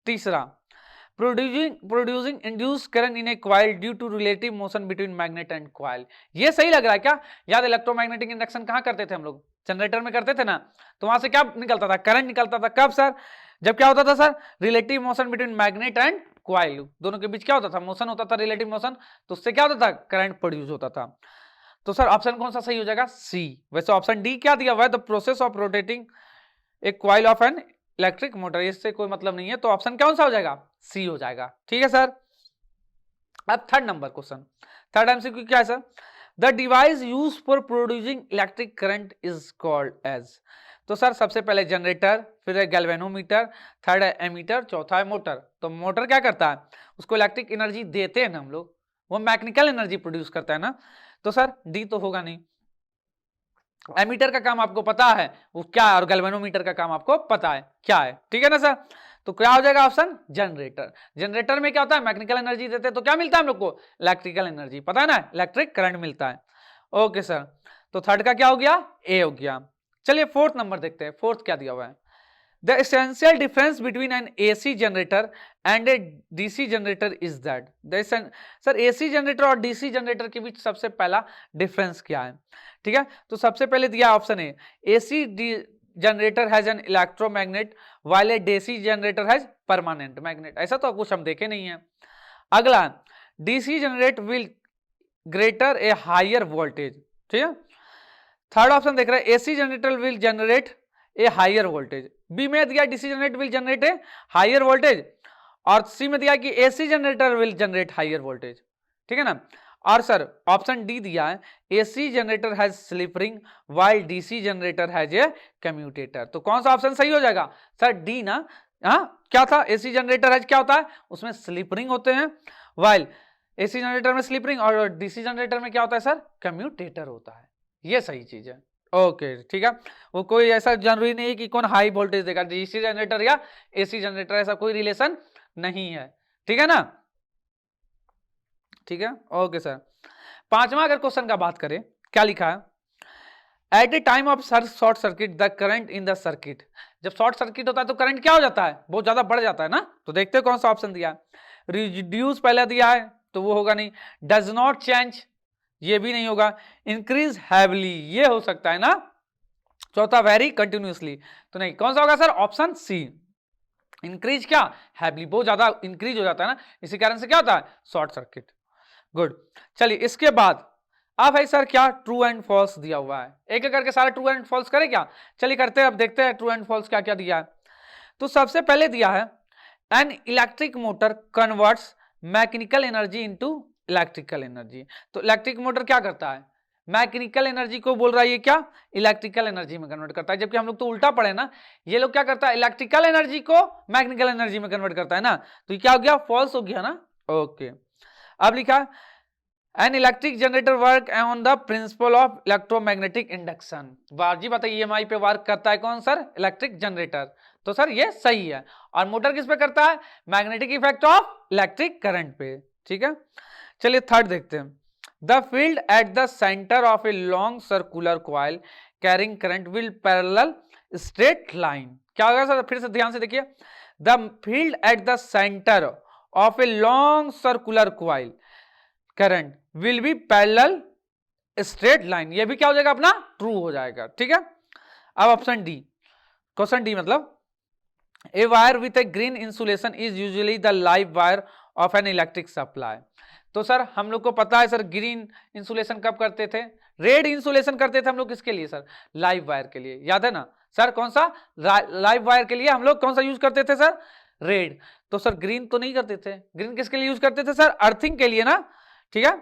A: तीसरा producing induce current in a coil due to relative motion between magnet and coil. ये सही लग रहा है क्या, याद इलेक्ट्रोमैग्नेटिक इंडक्शन कहाँ करते थे हम लोग, जनरेटर में करते थे ना, तो वहां से क्या निकलता था, करंट निकलता था। कब सर, जब क्या होता था sir, relative motion between magnet and coil, दोनों के बीच क्या होता था, मोशन होता था, रिलेटिव मोशन, तो उससे क्या होता था, करंट प्रोड्यूस होता था। तो सर ऑप्शन कौन सा सही हो जाएगा, सी। वैसे ऑप्शन डी क्या दिया हुआ है, the process of rotating A coil of an electric motor, इससे कोई मतलब नहीं है, तो ऑप्शन कौन सा हो जाएगा, सी हो जाएगा, ठीक है सर। अब third number question, third MCQ क्या है sir, the device use for producing electric current is called as. तो सर सबसे पहले जनरेटर, फिर है गैल्वेनोमीटर, थर्ड है एमीटर, चौथा है मोटर। तो मोटर क्या करता है, उसको इलेक्ट्रिक एनर्जी देते हैं ना हम लोग, वो मैकेनिकल एनर्जी प्रोड्यूस करता है ना, तो सर डी तो होगा नहीं। एमीटर का काम आपको पता है वो क्या है, और गैल्वेनोमीटर का काम आपको पता है क्या है, ठीक है ना सर। तो क्या हो जाएगा ऑप्शन, जनरेटर। जनरेटर में क्या होता है, मैकेनिकल एनर्जी देते हैं, तो क्या मिलता है हम लोग को, इलेक्ट्रिकल एनर्जी, पता है ना, इलेक्ट्रिक करंट मिलता है। ओके सर, तो थर्ड का क्या हो गया, ए हो गया। चलिए फोर्थ नंबर देखते हैं, फोर्थ क्या दिया हुआ है, the essential difference between N AC generator and A DC generator is that. Sir AC generator और डीसी जनरेटर के बीच सबसे पहला डिफरेंस क्या है, ठीक है। तो सबसे पहले दिया option A, AC generator has an electromagnet while a DC generator has permanent magnet, ऐसा तो कुछ हम देखे नहीं है। अगला DC generate will greater a higher voltage, ठीक है। थर्ड ऑप्शन देख रहे हैं AC generator will generate a higher voltage, B में दिया DC generate will generate a higher voltage, और सी में दिया कि AC generator will generate higher voltage, ठीक है ना। और सर ऑप्शन डी दिया है AC generator has slip ring while DC generator has a commutator. तो कौन सा ऑप्शन सही हो जाएगा सर, डी ना। हाँ क्या था, एसी जनरेटर हैज क्या होता है, उसमें स्लिप रिंग होते हैं, व्हाइल एसी जनरेटर में स्लिप रिंग, और डीसी जनरेटर में क्या होता है सर, कम्यूटेटर होता है। ये सही चीज है, ओके ठीक है। वो कोई ऐसा जरूरी नहीं है कि कौन हाई वोल्टेज देगा, डीसी जनरेटर या एसी जनरेटर, ऐसा कोई रिलेशन नहीं है, ठीक है ना, ठीक है। ओके सर, पांचवा अगर क्वेश्चन का बात करें, क्या लिखा है, at a time of short circuit the current in the circuit. जब शॉर्ट सर्किट होता है तो करंट क्या हो जाता है, बहुत ज्यादा बढ़ जाता है ना। तो देखते हैं कौन सा ऑप्शन दिया है, रिड्यूस पहले दिया है तो वो होगा नहीं, डज नॉट चेंज ये भी नहीं होगा, इंक्रीज हैवली ये हो सकता है ना, चौथा वेरी कंटिन्यूसली तो नहीं, कौन सा होगा सर, ऑप्शन सी, इंक्रीज क्या, हैवली, बहुत ज्यादा इंक्रीज हो जाता है ना, इसी कारण से क्या होता है, शॉर्ट सर्किट। गुड, चलिए इसके बाद अब है सर क्या, ट्रू एंड फॉल्स दिया हुआ है, एक एक करके सारा ट्रू एंड फॉल्स करें क्या, चलिए करते हैं। अब देखते हैं ट्रू एंड फॉल्स क्या क्या दिया है। तो सबसे पहले दिया है N electric motor converts mechanical energy into electrical energy. तो इलेक्ट्रिक मोटर क्या करता है, मैकेनिकल एनर्जी को बोल रहा है ये क्या, इलेक्ट्रिकल एनर्जी में कन्वर्ट करता है, जबकि हम लोग तो उल्टा पढ़े ना, ये लोग क्या करता है, इलेक्ट्रिकल एनर्जी को मैकेनिकल एनर्जी में कन्वर्ट करता है ना, तो ये क्या हो गया, फॉल्स हो गया ना। ओके, अब लिखा an electric generator work on the principle of electromagnetic induction. बाजी बताइए ईएमआई पे वर्क करता है कौन सर, इलेक्ट्रिक जनरेटर, तो सर ये सही है। और मोटर किस पे करता है, magnetic effect of electric current पे, ठीक है। चलिए थर्ड देखते हैं, the field at the centre of a long circular coil carrying current will parallel straight line. क्या होगा सर, फिर से ध्यान से देखिए, the field at the centre of a long circular coil current will be parallel straight line, ये भी क्या हो जाएगा अपना, ट्रू हो जाएगा, ठीक है। अब ऑप्शन डी, क्वेश्चन डी मतलब a wire with a green insulation is usually the live wire of an electric supply. तो सर हम लोग को पता है सर ग्रीन इंसुलेशन कब करते थे, रेड इंसुलेशन करते थे हम लोग किसके लिए सर, लाइव वायर के लिए, याद है ना सर, कौन सा, लाइव वायर के लिए हम लोग कौन सा यूज करते थे सर, रेड। तो सर ग्रीन तो नहीं करते थे, ग्रीन किसके लिए यूज करते थे सर, अर्थिंग के लिए ना, ठीक है,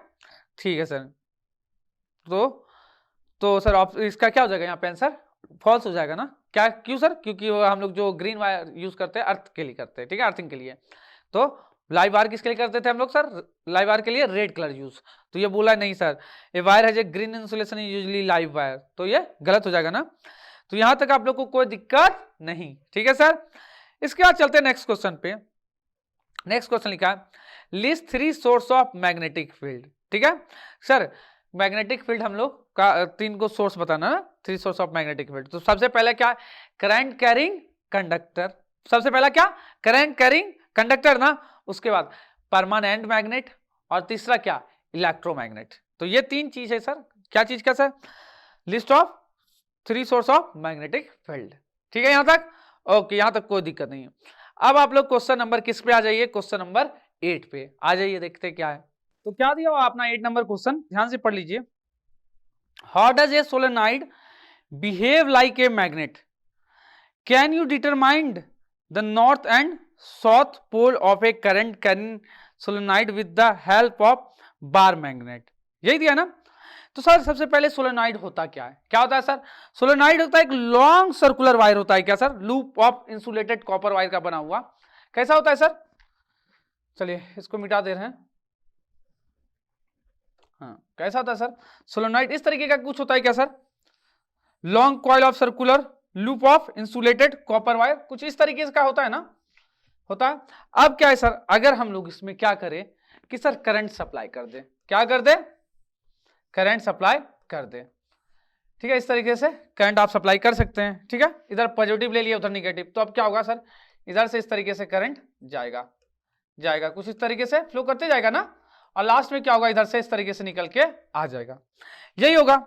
A: ठीक है सर। तो सर इसका क्या हो जाएगा यहाँ पे आंसर, फॉल्स हो जाएगा ना, क्या, क्यों सर, क्योंकि हम लोग जो ग्रीन वायर यूज करते हैं अर्थ के लिए करते हैं, ठीक है, अर्थिंग के लिए। तो लाइव वायर किसके लिए करते थे हम लोग सर, लाइव वायर के लिए रेड कलर यूज। तो ये बोला नहीं sir, a wire has a green insulation usually live wire, तो ये गलत हो जाएगा ना। तो यहां तक आप लोग को कोई दिक्कत नहीं, ठीक है सर। इसके बाद चलते हैं नेक्स्ट क्वेश्चन पे। नेक्स्ट क्वेश्चन लिखा है, list 3 source of magnetic field, ठीक है सर। मैग्नेटिक फील्ड हम लोग का 3 को सोर्स बताना ना, 3 सोर्स ऑफ मैग्नेटिक फील्ड। तो सबसे पहले क्या, करंट कैरिंग कंडक्टर, सबसे पहला क्या, करंट कैरिंग कंडक्टर ना, उसके बाद परमानेंट मैग्नेट, और तीसरा क्या, इलेक्ट्रोमैग्नेट। तो ये 3 चीज है सर, क्या चीज का sir, list of 3 source of magnetic field, ठीक है यहां तक, ओके, यहां तक कोई दिक्कत नहीं है। अब आप लोग क्वेश्चन नंबर किस पे आ जाइए, क्वेश्चन नंबर 8 पे आ जाइए, देखते क्या है। तो क्या दिया हुआ अपना 8 नंबर क्वेश्चन, ध्यान से पढ़ लीजिए। How does a solenoid behave like a magnet, can you determine the north and south pole of a current carrying solenoid with the help of bar magnet, यही दिया ना। तो सर सबसे पहले सोलेनॉइड होता क्या है, क्या होता है सर, सोलेनॉइड होता है एक लॉन्ग सर्कुलर वायर होता है, क्या sir, loop of insulated copper wire का बना हुआ, कैसा होता है सर, चलिए इसको मिटा दे रहे हैं, हाँ कैसा होता है सर, सोलेनॉइड इस तरीके का कुछ होता है क्या sir, long coil of circular loop of insulated copper wire, कुछ इस तरीके का होता है ना, होता है। अब क्या है सर, अगर हम लोग इसमें क्या करें कि सर करंट सप्लाई कर दे, क्या कर दे, करंट सप्लाई कर दे, ठीक है, इस तरीके से करंट आप सप्लाई कर सकते हैं, ठीक है, इधर पॉजिटिव ले लिया उधर निगेटिव, तो अब क्या होगा सर, इधर से इस तरीके से करंट जाएगा कुछ इस तरीके से फ्लो करते जाएगा ना, और लास्ट में क्या होगा, इधर से इस तरीके से निकल के आ जाएगा, यही होगा,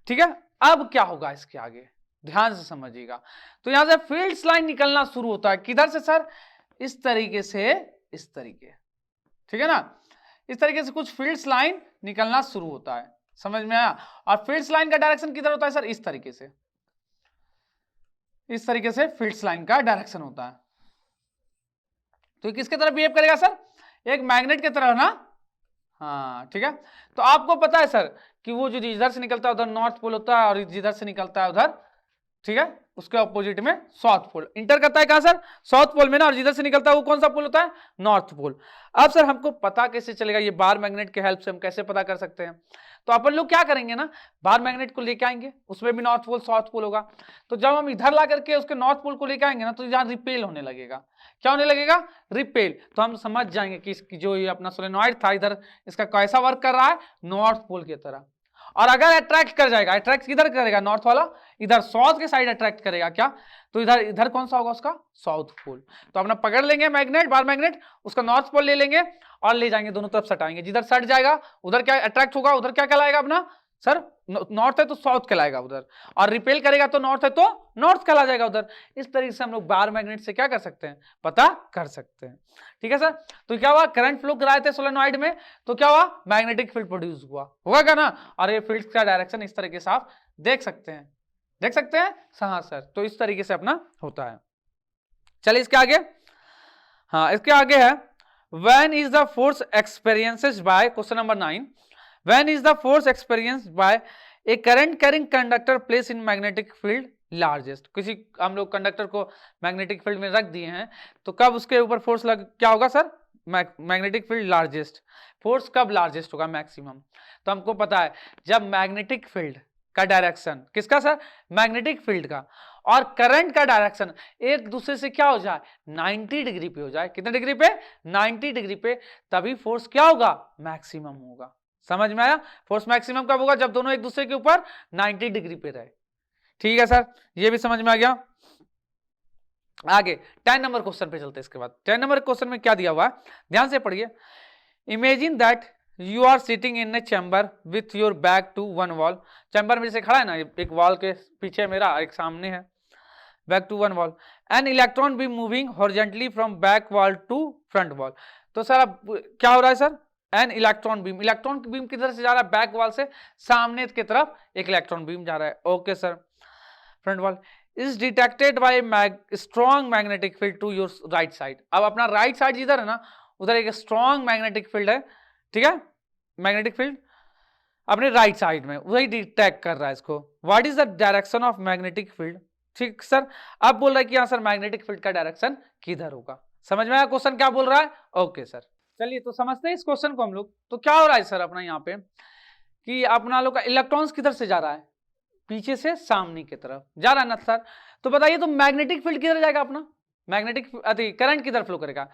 A: ठीक है। अब क्या होगा इसके आगे, ध्यान से समझिएगा। तो यहां से फील्ड्स लाइन निकलना शुरू होता है, किधर से सर, इस तरीके से इस तरीके, ठीक है ना, इस तरीके से कुछ फील्ड्स लाइन निकलना शुरू होता है, समझ में आया। और फील्ड्स लाइन का डायरेक्शन किधर होता है सर, इस तरीके से, इस तरीके से फील्ड्स लाइन का डायरेक्शन होता है। तो किसके तरफ बिहेव करेगा सर, एक मैग्नेट की तरह ना, हाँ ठीक है। तो आपको पता है सर कि वो जो इधर से निकलता है उधर नॉर्थ पोल होता है, और जिधर से निकलता है उधर, ठीक है, उसके अपोजिट में साउथ पोल इंटर करता है, कहां सर, साउथ पोल में ना, और जिधर से निकलता है वो कौन सा पोल होता है, नॉर्थ पोल। अब सर हमको पता कैसे चलेगा, ये बार मैग्नेट के हेल्प से हम कैसे पता कर सकते हैं। तो अपन लोग क्या करेंगे ना, बार मैग्नेट को लेके आएंगे, उसमें भी नॉर्थ पोल साउथ पोल होगा, तो जब हम इधर ला करके उसके नॉर्थ पोल को लेके आएंगे ना, तो यहाँ रिपेल होने लगेगा, क्या होने लगेगा, रिपेल। तो हम समझ जाएंगे कि जो ये अपना सोलेनॉइड था इधर, इसका कैसा वर्क कर रहा है, नॉर्थ पोल की तरह। और अगर अट्रैक्ट कर जाएगा, अट्रैक्ट किधर करेगा, नॉर्थ वाला इधर साउथ के साइड अट्रैक्ट करेगा, क्या, तो इधर कौन सा होगा उसका, साउथ पोल। तो अपना पकड़ लेंगे मैग्नेट, बार मैग्नेट, उसका नॉर्थ पोल ले लेंगे और ले जाएंगे, दोनों तरफ सटाएंगे, जिधर सट जाएगा उधर क्या अट्रैक्ट होगा, उधर क्या कहलाएगा अपना सर, नॉर्थ है तो साउथ कहलाएगा उधर, और रिपेल करेगा तो नॉर्थ है तो नॉर्थ कहला जाएगा उधर। इस तरीके से हम लोग बार मैग्नेट से क्या कर सकते हैं, पता कर सकते हैं, ठीक है सर। तो क्या हुआ, करंट फ्लो कराए थे सोलेनॉइड में, तो क्या हुआ, मैग्नेटिक फील्ड प्रोड्यूस हुआ, होगा क्या ना। और ये फील्ड का डायरेक्शन इस तरीके से आप देख सकते हैं, देख सकते हैं, हाँ सर, तो इस तरीके से अपना होता है। चलिए इसके आगे, हाँ इसके आगे है, when is the force experiences by, question number 9, when is the force experienced by a current carrying conductor placed in magnetic field largest। किसी हम लोग कंडक्टर को मैग्नेटिक फील्ड में रख दिए हैं, तो कब उसके ऊपर फोर्स लग, क्या होगा sir, magnetic field largest, force कब लार्जेस्ट होगा, मैक्सिमम। तो हमको पता है जब मैग्नेटिक फील्ड का डायरेक्शन किसका सर, मैग्नेटिक फील्ड का, और करंट का डायरेक्शन एक दूसरे से क्या हो जाए, 90 डिग्री पे हो जाए, कितने डिग्री पे, 90 डिग्री पे, तभी फोर्स क्या होगा, मैक्सिमम होगा। समझ में आया, फोर्स मैक्सिमम कब होगा, जब दोनों एक दूसरे के ऊपर 90 डिग्री पे रहे, ठीक है सर, ये भी समझ में आ गया। आगे 10 नंबर क्वेश्चन पे चलते हैं। इसके बाद 10 नंबर क्वेश्चन में क्या दिया हुआ है, ध्यान से पढ़िए। Imagine that you are sitting in a chamber with your back to one wall, chamber में जैसे खड़ा है ना, एक वॉल के पीछे मेरा, एक सामने है, back to one wall, an electron be moving horizontally from back wall to front wall. तो सर अब क्या हो रहा है sir, an electron beam, electron beam किधर से जा रहा है, बैक वॉल से सामने की तरफ एक इलेक्ट्रॉन बीम जा रहा है। Okay sir, front wall is detected by strong magnetic field to your right side. अब अपना राइट साइड जिधर है ना उधर एक स्ट्रॉन्ग मैग्नेटिक फील्ड है, ठीक है, मैग्नेटिक फील्ड अपने राइट साइड में वही डिटेक्ट कर रहा है इसको। What is the direction of magnetic field, ठीक सर, अब बोल रहा है कि हाँ सर मैग्नेटिक फील्ड का डायरेक्शन किधर होगा। समझ में आया क्वेश्चन क्या बोल रहा है? ओके सर, चलिए तो समझते हैं इस क्वेश्चन को हम लोग। तो क्या हो रहा है सर अपना यहाँ पे कि अपना लोग का इलेक्ट्रॉन्स किधर से जा रहा है, पीछे से सामने की तरफ जा रहा है ना सर। तो बताइए तो मैग्नेटिक फील्ड किधर जाएगा अपना, मैग्नेटिक करंट किधर फ्लो करेगा,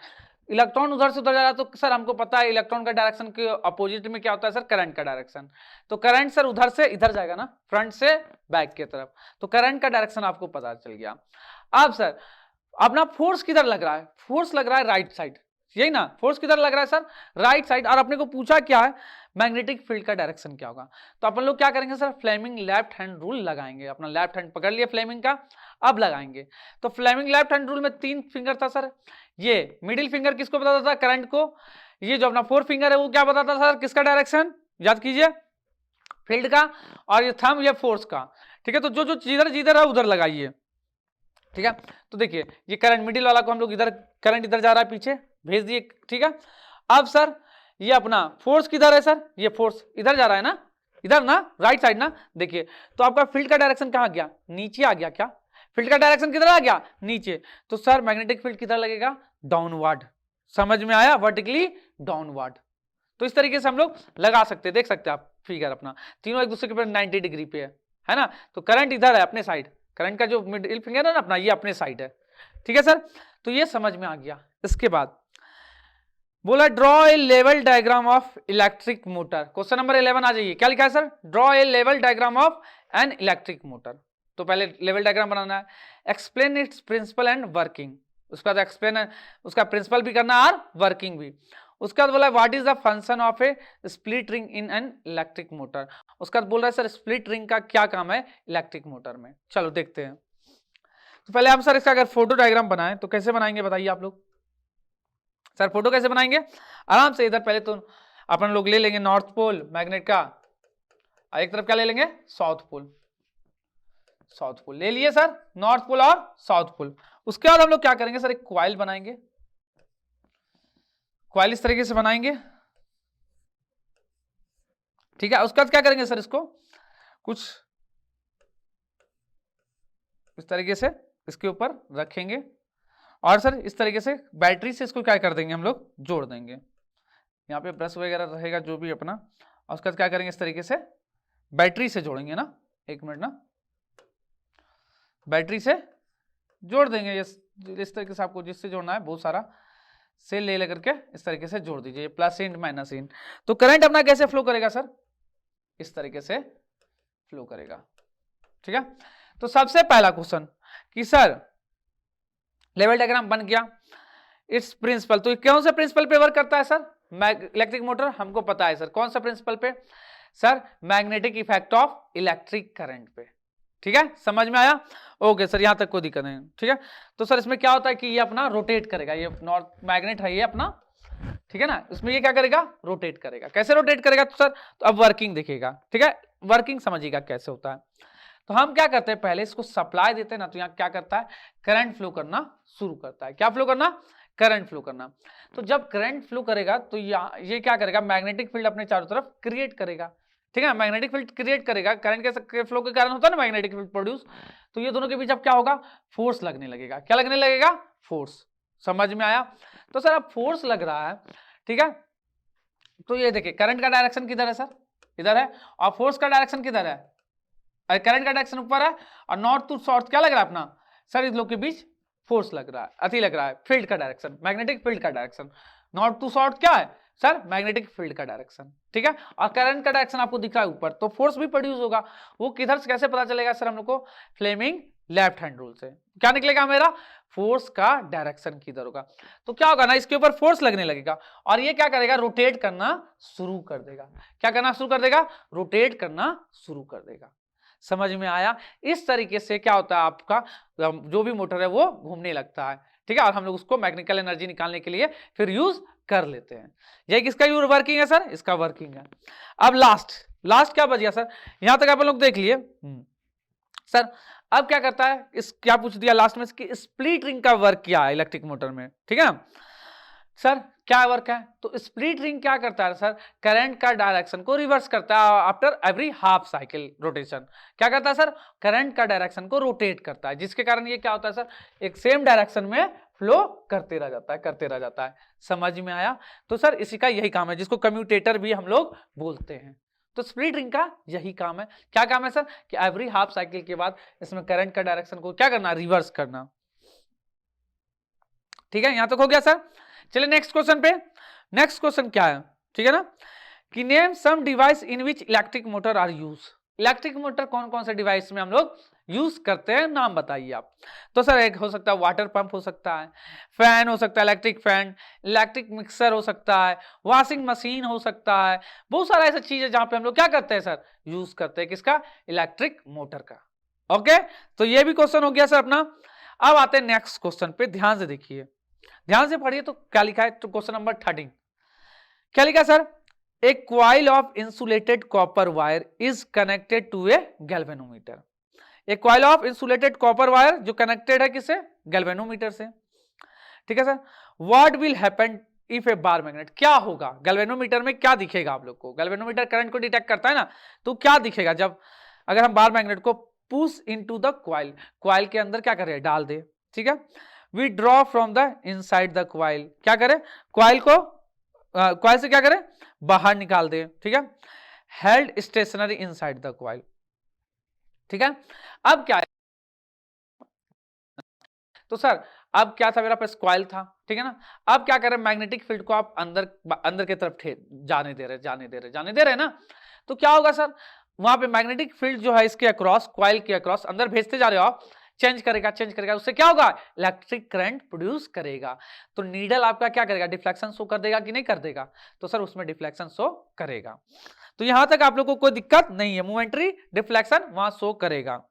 A: इलेक्ट्रॉन उधर से उधर जा रहा है। तो सर हमको पता है इलेक्ट्रॉन का डायरेक्शन के अपोजिट में क्या होता है सर, करंट का डायरेक्शन। तो करंट सर उधर से इधर जाएगा ना, फ्रंट से बैक की तरफ, तो करंट का डायरेक्शन आपको पता चल गया। अब सर अपना फोर्स किधर लग रहा है, फोर्स लग रहा है राइट साइड, यही ना, फोर्स किधर लग रहा है सर, राइट साइड। और अपने को पूछा क्या है, मैग्नेटिक फील्ड का डायरेक्शन क्या होगा। तो अपन लोग क्या करेंगे sir, Fleming left hand rule लगाएंगे। अपना लेफ्ट हैंड पकड़ लिया फ्लेमिंग का, अब लगाएंगे। तो फ्लेमिंग लेफ्ट हैंड रूल में 3 फिंगर था सर, ये मिडिल फिंगर किसको बताता था, करंट को। ये जो अपना 4 फिंगर है वो क्या बताता था सर, किसका डायरेक्शन, याद कीजिए, फील्ड का। और ये थंब ये फोर्स का, ठीक है। तो जो जो जिधर जिधर है उधर लगाइए, ठीक है। तो देखिए ये करंट मिडिल वाला को हम लोग इधर, करंट इधर जा रहा है पीछे, भेज दिए, ठीक है। अब सर ये अपना फोर्स किधर है सर, ये फोर्स इधर जा रहा है ना, इधर ना, राइट साइड ना। देखिए तो आपका फील्ड का डायरेक्शन कहां गया, नीचे आ गया। क्या फील्ड का डायरेक्शन किधर आ गया, नीचे। तो सर मैग्नेटिक फील्ड किधर लगेगा, डाउनवर्ड। समझ में आया, वर्टिकली डाउनवर्ड। तो इस तरीके से हम लोग लगा सकते हैं, देख सकते हैं आप फिगर अपना, तीनों एक दूसरे के ऊपर 90 डिग्री पे है ना। तो करंट इधर है अपने साइड, करंट का जो मिडिल फिंगर है ना अपना, ये अपने साइड है, ठीक है सर। तो ये समझ में आ गया। इसके बाद बोला draw a level diagram of electric motor. Question number 11 आ जाइए, क्या लिखा है sir, draw a level diagram of an electric motor. तो पहले लेवल डायग्राम बनाना है, explain its principle and working, उसका बाद एक्सप्लेन है, उसका प्रिंसिपल भी करना है और वर्किंग भी। उसके बाद बोला what is the function of A split ring in an electric motor. उसका बाद बोल रहा है सर स्प्लिट रिंग का क्या काम है इलेक्ट्रिक मोटर में। चलो देखते हैं। तो पहले हम सर इसका अगर फोटो डायग्राम बनाएं तो कैसे बनाएंगे बताइए आप लोग। सर फोटो कैसे बनाएंगे, आराम से इधर पहले तो अपन लोग ले लेंगे नॉर्थ पोल मैग्नेट का, एक तरफ क्या ले लेंगे, साउथ पोल। साउथ पोल ले लिए सर, नॉर्थ पोल और साउथ पोल। उसके बाद हम लोग क्या करेंगे सर, एक क्वाइल बनाएंगे, क्वाइल इस तरीके से बनाएंगे, ठीक है। उसके बाद क्या करेंगे सर, इसको कुछ इस तरीके से इसके ऊपर रखेंगे और सर इस तरीके से बैटरी से इसको क्या कर देंगे, हम लोग जोड़ देंगे। यहाँ पे ब्रश वगैरह रहेगा जो भी अपना, और उसके बाद क्या करेंगे इस तरीके से बैटरी से जोड़ेंगे ना, एक मिनट ना, बैटरी से जोड़ देंगे इस तरीके से। आपको जिससे जोड़ना है बहुत सारा से ले लेकर के इस तरीके से जोड़ दीजिए, प्लस इन माइनस इन। तो करंट अपना कैसे फ्लो करेगा सर, इस तरीके से फ्लो करेगा, ठीक है। तो सबसे पहला क्वेश्चन कि सर लेवल डायग्राम बन गया, इट्स प्रिंसिपल, तो कौन सा प्रिंसिपल पे वर्क करता है सर, इलेक्ट्रिक मोटर, हमको पता है सर कौन सा प्रिंसिपल पे, sir magnetic effect of electric current पे, ठीक है। समझ में आया, ओके सर, यहां तक कोई दिक्कत नहीं, ठीक है। तो सर इसमें क्या होता है कि ये अपना रोटेट करेगा, ये नॉर्थ मैग्नेट है ये अपना, ठीक है ना, इसमें ये क्या करेगा, रोटेट करेगा। कैसे रोटेट करेगा तो सर, तो अब वर्किंग दिखेगा, ठीक है, वर्किंग समझिएगा कैसे होता है। तो हम क्या करते हैं, पहले इसको सप्लाई देते हैं ना, तो यहाँ क्या करता है, करंट फ्लो करना शुरू करता है। क्या फ्लो करना, करंट फ्लो करना। तो जब करंट फ्लो करेगा तो ये क्या करेगा, मैग्नेटिक फील्ड अपने चारों तरफ क्रिएट करेगा, ठीक है। मैग्नेटिक फील्ड क्रिएट करेगा, करंट के फ्लो के कारण होता है ना मैग्नेटिक फील्ड प्रोड्यूस। तो ये दोनों के बीच अब क्या होगा, फोर्स लगने लगेगा। क्या लगने लगेगा, फोर्स। समझ में आया। तो सर अब फोर्स लग रहा है, ठीक है। तो ये देखिए करंट का डायरेक्शन किधर है सर, इधर है, और फोर्स का डायरेक्शन किधर है, करंट का डायरेक्शन ऊपर है, और नॉर्थ टू साउथ क्या लग रहा है अपना, सर इस लोग के बीच फोर्स लग रहा है, अति लग रहा है, फील्ड का डायरेक्शन, मैग्नेटिक फील्ड का डायरेक्शन। नॉर्थ टू साउथ क्या है सर, मैग्नेटिक फील्ड का डायरेक्शन, ठीक है। और करंट का डायरेक्शन आपको दिख रहा है ऊपर, तो फोर्स भी प्रोड्यूस होगा। वो किधर से कैसे पता चलेगा सर, हम लोग को फ्लेमिंग लेफ्ट हैंड रूल से क्या निकलेगा मेरा, फोर्स का डायरेक्शन किधर होगा। तो क्या होगा ना, इसके ऊपर फोर्स लगने लगेगा और ये क्या करेगा, रोटेट करना शुरू कर देगा। क्या करना शुरू कर देगा, रोटेट करना शुरू कर देगा। समझ में आया। इस तरीके से क्या होता है, आपका जो भी मोटर है वो घूमने लगता है, ठीक है, और हम लोग उसको मैग्नेटिकल एनर्जी निकालने के लिए फिर यूज कर लेते हैं। ये किसका यूज वर्किंग है सर, इसका वर्किंग है। अब लास्ट क्या बच गया सर, यहां तक आप लोग देख लिए सर। अब क्या करता है, इस क्या पूछ दिया लास्ट में, इसकी स्प्लिट रिंग का वर्क क्या है इलेक्ट्रिक मोटर में, ठीक है सर, क्या वर्क है। तो स्प्लिट रिंग क्या करता है सर, करंट का डायरेक्शन को रिवर्स करता है after every half cycle rotation. क्या करता है सर, करंट का डायरेक्शन को रोटेट करता है, जिसके कारण ये क्या होता है सर, एक सेम डायरेक्शन में फ्लो करते रह जाता है। समझ में आया। तो सर इसी का यही काम है, जिसको कम्यूटेटर भी हम लोग बोलते हैं। तो स्प्लिट रिंग का यही काम है। क्या काम है सर, कि एवरी हाफ साइकिल के बाद इसमें करंट का डायरेक्शन को क्या करना, रिवर्स करना। ठीक है, यहां तक हो गया सर। चलिए नेक्स्ट क्वेश्चन पे। नेक्स्ट क्वेश्चन क्या है, ठीक है ना, कि name some device in which electric motor are use. Electric motor कौन कौन से डिवाइस में हम लोग यूज करते हैं, नाम बताइए आप। तो सर एक हो सकता है वाटर पंप हो सकता है, फैन हो सकता है इलेक्ट्रिक फैन, इलेक्ट्रिक मिक्सर हो सकता है, वॉशिंग मशीन हो सकता है, बहुत सारा ऐसा चीज है जहां पे हम लोग क्या करते हैं सर, यूज करते हैं किसका, इलेक्ट्रिक मोटर का। ओके, तो ये भी क्वेश्चन हो गया सर अपना। अब आते हैं नेक्स्ट क्वेश्चन पे, ध्यान से देखिए, ध्यान से पढ़िए। तो क्या लिखा है, तो क्वेश्चन नंबर 13 क्या लिखा sir, a coil of insulated copper wire is connected to a galvanometer. A coil of insulated copper wire जो कनेक्टेड है किससे, गैल्वेनोमीटर से। ठीक है sir, what will happen if a bar magnet, क्या होगा गैल्वेनोमीटर में, क्या दिखेगा आप लोग को। गैल्वेनोमीटर करंट को डिटेक्ट करता है ना, तो क्या दिखेगा जब अगर हम बार मैग्नेट को push into the coil, coil के अंदर क्या करें, डाल दे। ठीक है, we draw from the inside the coil, क्या करें, क्वाइल को क्वाइल से क्या करें, बाहर निकाल दे। ठीक है, held stationary inside the coil. ठीक है, अब क्या है, तो सर अब क्या था, मेरा पास क्वाइल था, ठीक है ना। अब क्या करें, मैग्नेटिक फील्ड को आप अंदर की तरफ जाने दे रहे ना, तो क्या होगा सर, वहां पे मैग्नेटिक फील्ड जो है इसके अक्रॉस, क्वाइल के अक्रॉस अंदर भेजते जा रहे हो आप, चेंज करेगा, उससे क्या होगा, इलेक्ट्रिक करंट प्रोड्यूस करेगा। तो नीडल आपका क्या करेगा, डिफ्लेक्शन शो कर देगा कि नहीं कर देगा, तो सर उसमें डिफ्लेक्शन शो करेगा। तो यहां तक आप लोगों को कोई दिक्कत नहीं है, मोमेंटरी डिफ्लेक्शन वहां शो करेगा।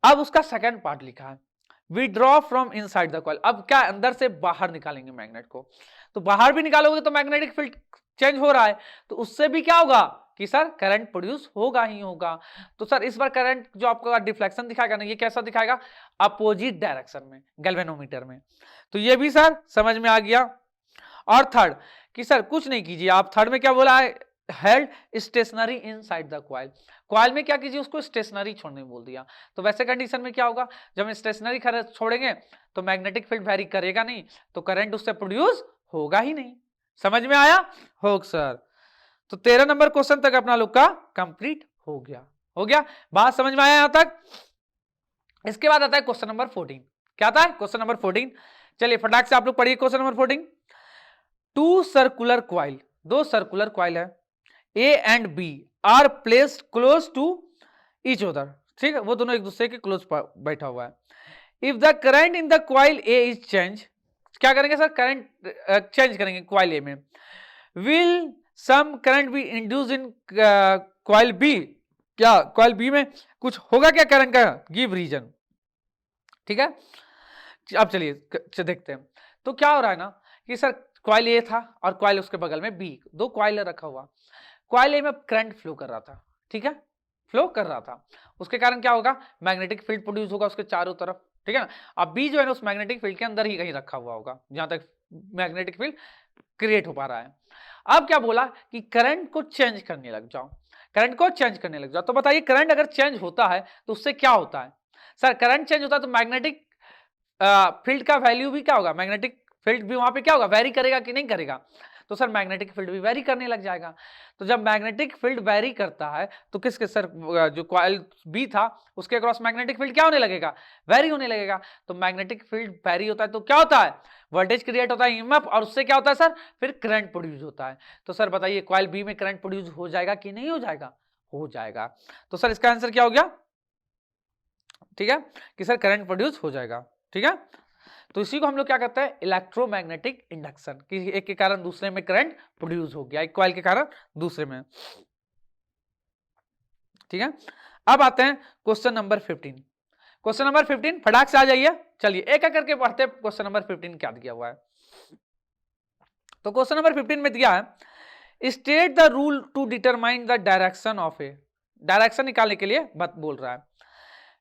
A: अब उसका सेकंड पार्ट लिखा है, we draw from inside the coil. अब क्या, अंदर से बाहर निकालेंगे मैग्नेट को, तो बाहर भी निकालोगे तो मैग्नेटिक फील्ड चेंज हो रहा है, तो उससे भी क्या होगा कि सर करंट प्रोड्यूस होगा ही होगा। तो सर इस बार करंट जो आपको डिफ्लेक्शन दिखाएगा ना, ये कैसा दिखाएगा, अपोजिट डायरेक्शन में गैल्वेनोमीटर में। तो ये भी सर समझ में आ गया। और थर्ड कि सर कुछ नहीं कीजिए आप, थर्ड में क्या बोला है, held stationary inside the coil. Coil में क्या कीजिए, उसको स्टेशनरी छोड़ने बोल दिया। तो वैसे कंडीशन में क्या होगा, जब हम स्टेशनरी छोड़ेंगे तो मैग्नेटिक फील्ड वेरी करेगा नहीं, तो करंट उससे प्रोड्यूस होगा ही नहीं। समझ में आया हो सर। तो 13 नंबर क्वेश्चन तक अपना लोग का कंप्लीट हो गया, बात समझ में आया यहां तक। इसके बाद आता है क्वेश्चन नंबर 14। क्या आता है क्वेश्चन नंबर 14, चलिए फटाक से आप लोग पढ़िए question number 14। Two circular coil, दो सर्कुलर क्वाइल है, A and B are placed close to each other. ठीक है, वो दोनों एक दूसरे के क्लोज बैठा हुआ है। If the current in the coil A is change, क्या करेंगे सर, करंट चेंज करेंगे क्वाइल ए में। Will some current be induce in coil B, क्या क्वाइल बी में कुछ होगा क्या करंट का, गिव रीजन। ठीक है, अब चलिए देखते हैं। तो क्या हो रहा है ना कि सर क्वाइल ए था और क्वाइल उसके बगल में बी, दो क्वाइल रखा हुआ। क्वाइल ए में करंट फ्लो कर रहा था, ठीक है, फ्लो कर रहा था, उसके कारण क्या होगा, मैग्नेटिक फील्ड प्रोड्यूस होगा उसके चारों तरफ। ठीक है ना, अब बी जो है ना उस मैग्नेटिक फील्ड के अंदर ही कहीं रखा हुआ होगा जहां तक मैग्नेटिक फील्ड क्रिएट हो पा रहा है। अब क्या बोला कि करंट को चेंज करने लग जाओ, करंट को चेंज करने लग जाओ। तो बताइए करंट अगर चेंज होता है तो उससे क्या होता है सर, करंट चेंज होता है तो मैग्नेटिक फील्ड का वैल्यू भी क्या होगा, मैग्नेटिक फील्ड भी वहां पे क्या होगा, वेरी करेगा कि नहीं करेगा। तो सर मैग्नेटिक फील्ड भी वेरी करने लग जाएगा। तो जब मैग्नेटिक फील्ड वेरी करता है तो किसके सर, जो कॉइल बी था उसके अक्रॉस मैग्नेटिक फील्ड क्या होने लगेगा, वेरी होने लगेगा। तो मैग्नेटिक फील्ड वेरी होता है तो क्या होता है, वोल्टेज क्रिएट होता है, ईएमएफ, और उससे क्या होता है सर, फिर करंट प्रोड्यूस होता है। तो सर बताइए कॉइल बी में करंट प्रोड्यूस हो जाएगा कि नहीं हो जाएगा, हो जाएगा। तो सर इसका आंसर क्या हो गया, ठीक है, कि सर करंट प्रोड्यूस हो जाएगा। ठीक है, तो इसी को हम लोग क्या कहते हैं, इलेक्ट्रोमैग्नेटिक इंडक्शन, कि एक के कारण दूसरे में करंट प्रोड्यूस हो गया, एक कॉइल के कारण दूसरे में। ठीक है, अब आते हैं क्वेश्चन नंबर 15। क्वेश्चन नंबर 15 फटाक से आ जाइए। चलिए एक एक करके पढ़ते हैं क्वेश्चन नंबर 15 क्या दिया हुआ है। तो क्वेश्चन नंबर 15 में दिया है state the rule to determine the direction of a, direction निकालने के लिए बात बोल रहा है।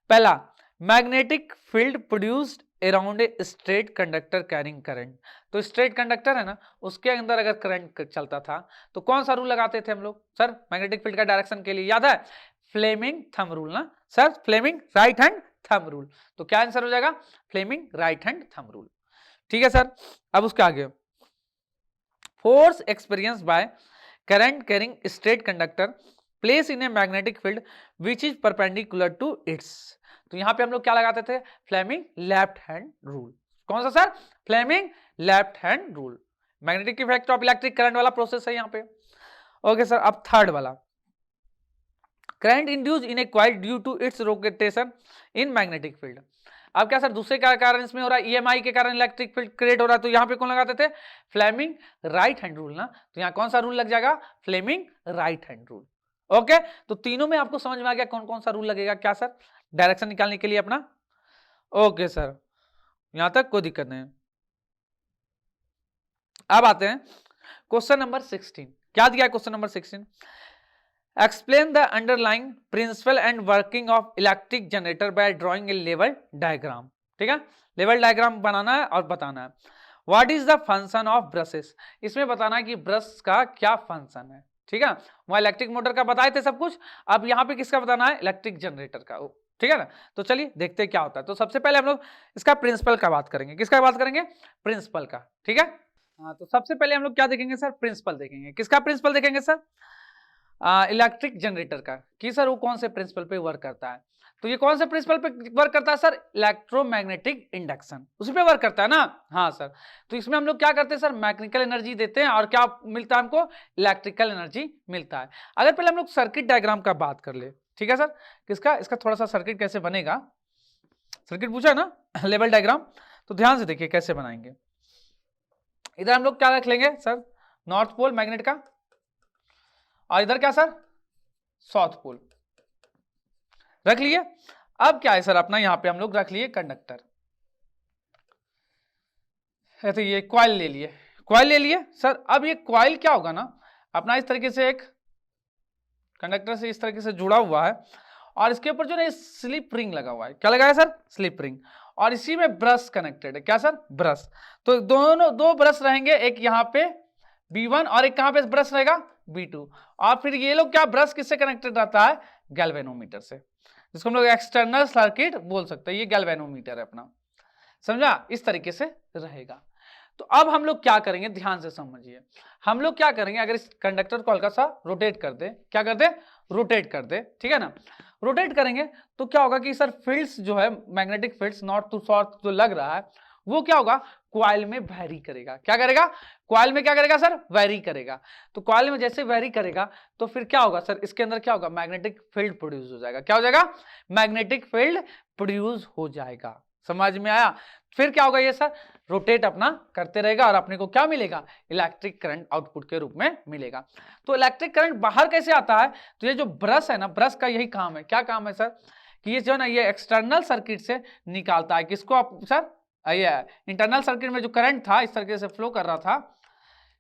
A: पहला, magnetic field produced around a straight conductor carrying current. तो स्ट्रेट कंडक्टर है ना, उसके अंदर अगर करंट चलता था तो कौन सा रूल लगाते थे हम लोग सर मैग्नेटिक फील्ड का डायरेक्शन के लिए, याद है? फ्लेमिंग थंब रूल ना sir, Fleming right hand thumb rule. तो क्या आंसर हो जाएगा? Fleming right hand thumb rule. ठीक है सर। अब उसके आगे, force experience by current carrying straight conductor place in a magnetic field which is perpendicular to its. तो यहां पे हम लोग क्या लगाते थे? Fleming left hand rule. कौन सा sir? Fleming left hand rule. Magnetic effect of electric current वाला प्रोसेस है यहां पे। Okay sir. अब थर्ड वाला, current induce in a coil due to its rotation in magnetic field. अब क्या सर दूसरे का कारण इसमें हो रहा है, ईएमआई के कारण इलेक्ट्रिक फील्ड क्रिएट हो रहा है, तो यहां पे कौन लगाते थे? फ्लेमिंग राइट हैंड रूल ना। तो यहां कौन सा रूल लग जाएगा? Fleming right hand rule. Okay, तो तीनों में आपको समझ में आ गया कौन कौन सा रूल लगेगा क्या सर डायरेक्शन निकालने के लिए अपना। ओके सर, यहां तक कोई दिक्कत नहीं है। अब आते हैं क्वेश्चन नंबर 16। क्या दिया है question number 16? Explain the underlying principle and working of electric generator by drawing a level diagram. ठीक है, लेवल डायग्राम बनाना है और बताना है। What is the function of brushes, इसमें बताना है कि ब्रश का क्या फंक्शन है। ठीक है, वहां इलेक्ट्रिक मोटर का बताए थे सब कुछ, अब यहाँ पे किसका बताना है? इलेक्ट्रिक जनरेटर का। ठीक है ना, तो चलिए देखते हैं क्या होता है। तो सबसे पहले हम लोग इसका प्रिंसिपल का बात करेंगे। किसका बात करेंगे? प्रिंसिपल का। ठीक है, हाँ, तो सबसे पहले हम लोग क्या देखेंगे सर? प्रिंसिपल देखेंगे। किसका प्रिंसिपल देखेंगे सर? इलेक्ट्रिक जनरेटर का, कि सर वो कौन से प्रिंसिपल पे वर्क करता है। तो ये कौन से प्रिंसिपल पे वर्क करता है सर? इलेक्ट्रोमैग्नेटिक इंडक्शन, उसी पे वर्क करता है ना। हाँ सर, तो इसमें हम लोग क्या करते हैं सर? मैकेनिकल एनर्जी देते हैं और क्या मिलता है हमको? इलेक्ट्रिकल एनर्जी मिलता है। अगर पहले हम लोग सर्किट डायग्राम का बात कर ले, ठीक है सर, किसका? इसका थोड़ा सा सर्किट कैसे बनेगा, सर्किट पूछा है ना लेवल डायग्राम, तो ध्यान से देखिए कैसे बनाएंगे। इधर हम लोग क्या रख लेंगे सर? नॉर्थ पोल मैग्नेट का, और इधर क्या सर? साउथ पोल रख लिए। अब क्या है सर अपना, यहां पे हम लोग रख लिए कंडक्टर, तो ये कॉइल ले लिए, कॉइल ले लिए सर। अब ये कॉइल क्या होगा ना अपना, इस तरीके से एक कंडक्टर से इस तरीके से जुड़ा हुआ है, और इसके ऊपर जो है स्लिप रिंग लगा हुआ है। क्या लगा है सर? Slip ring. और इसी में ब्रश कनेक्टेड है। क्या सर? ब्रश। तो दोनों दो ब्रश रहेंगे, एक यहाँ पे B1 और एक कहां पे ब्रश रहेगा? B2। और फिर ये लोग क्या, ब्रश किससे कनेक्टेड रहता है? गैल्वेनोमीटर से, जिसको हम लोग एक्सटर्नल सर्किट बोल सकते हैं। ये गैल्वेनोमीटर है अपना, समझा? इस तरीके से रहेगा। तो अब हम लोग क्या करेंगे, ध्यान से समझिए। हम लोग क्या करेंगे, अगर इस कंडक्टर को हल्का सा रोटेट कर दे, क्या कर दे? रोटेट कर दे, ठीक है ना। रोटेट करेंगे तो क्या होगा कि सर फील्ड्स जो है, magnetic fields north to south जो लग रहा है, वो क्या होगा? कॉइल में वैरी करेगा। क्या करेगा? कॉइल में क्या करेगा सर? वैरी करेगा। तो कॉइल में जैसे वैरी करेगा तो फिर क्या होगा सर? इसके अंदर क्या होगा? मैग्नेटिक फील्ड प्रोड्यूस हो जाएगा। क्या हो जाएगा? मैग्नेटिक फील्ड प्रोड्यूस हो जाएगा। समझ में आया? फिर क्या होगा? ये सर रोटेट अपना करते रहेगा और अपने को क्या मिलेगा? इलेक्ट्रिक करंट आउटपुट के रूप में मिलेगा। तो इलेक्ट्रिक करंट बाहर कैसे आता है? तो ये जो ब्रश है ना, ब्रश का यही काम है। क्या काम है सर? कि ये जो है ना, ये एक्सटर्नल सर्किट से निकालता है। किसको आप सर? ये इंटरनल सर्किट में जो करंट था इस तरीके से फ्लो कर रहा था,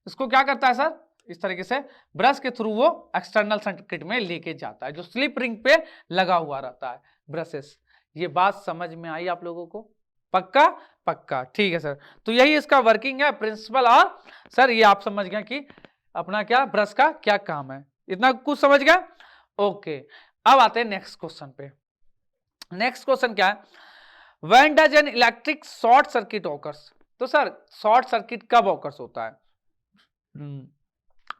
A: इसको क्या करता है सर? इस तरीके से ब्रश के थ्रू वो एक्सटर्नल सर्किट में लेके जाता है, जो स्लिप रिंग पे लगा हुआ रहता है ब्रशेस। ये बात समझ में आई आप लोगों को? पक्का? पक्का, ठीक है सर। तो यही इसका वर्किंग है, प्रिंसिपल। और सर ये आप समझ गए कि अपना क्या ब्रश का क्या काम है, इतना कुछ समझ गया? ओके, अब आते हैं नेक्स्ट क्वेश्चन पे। नेक्स्ट क्वेश्चन क्या है? When does an electric short circuit occurs. तो सर शॉर्ट सर्किट कब ऑकर्स होता है?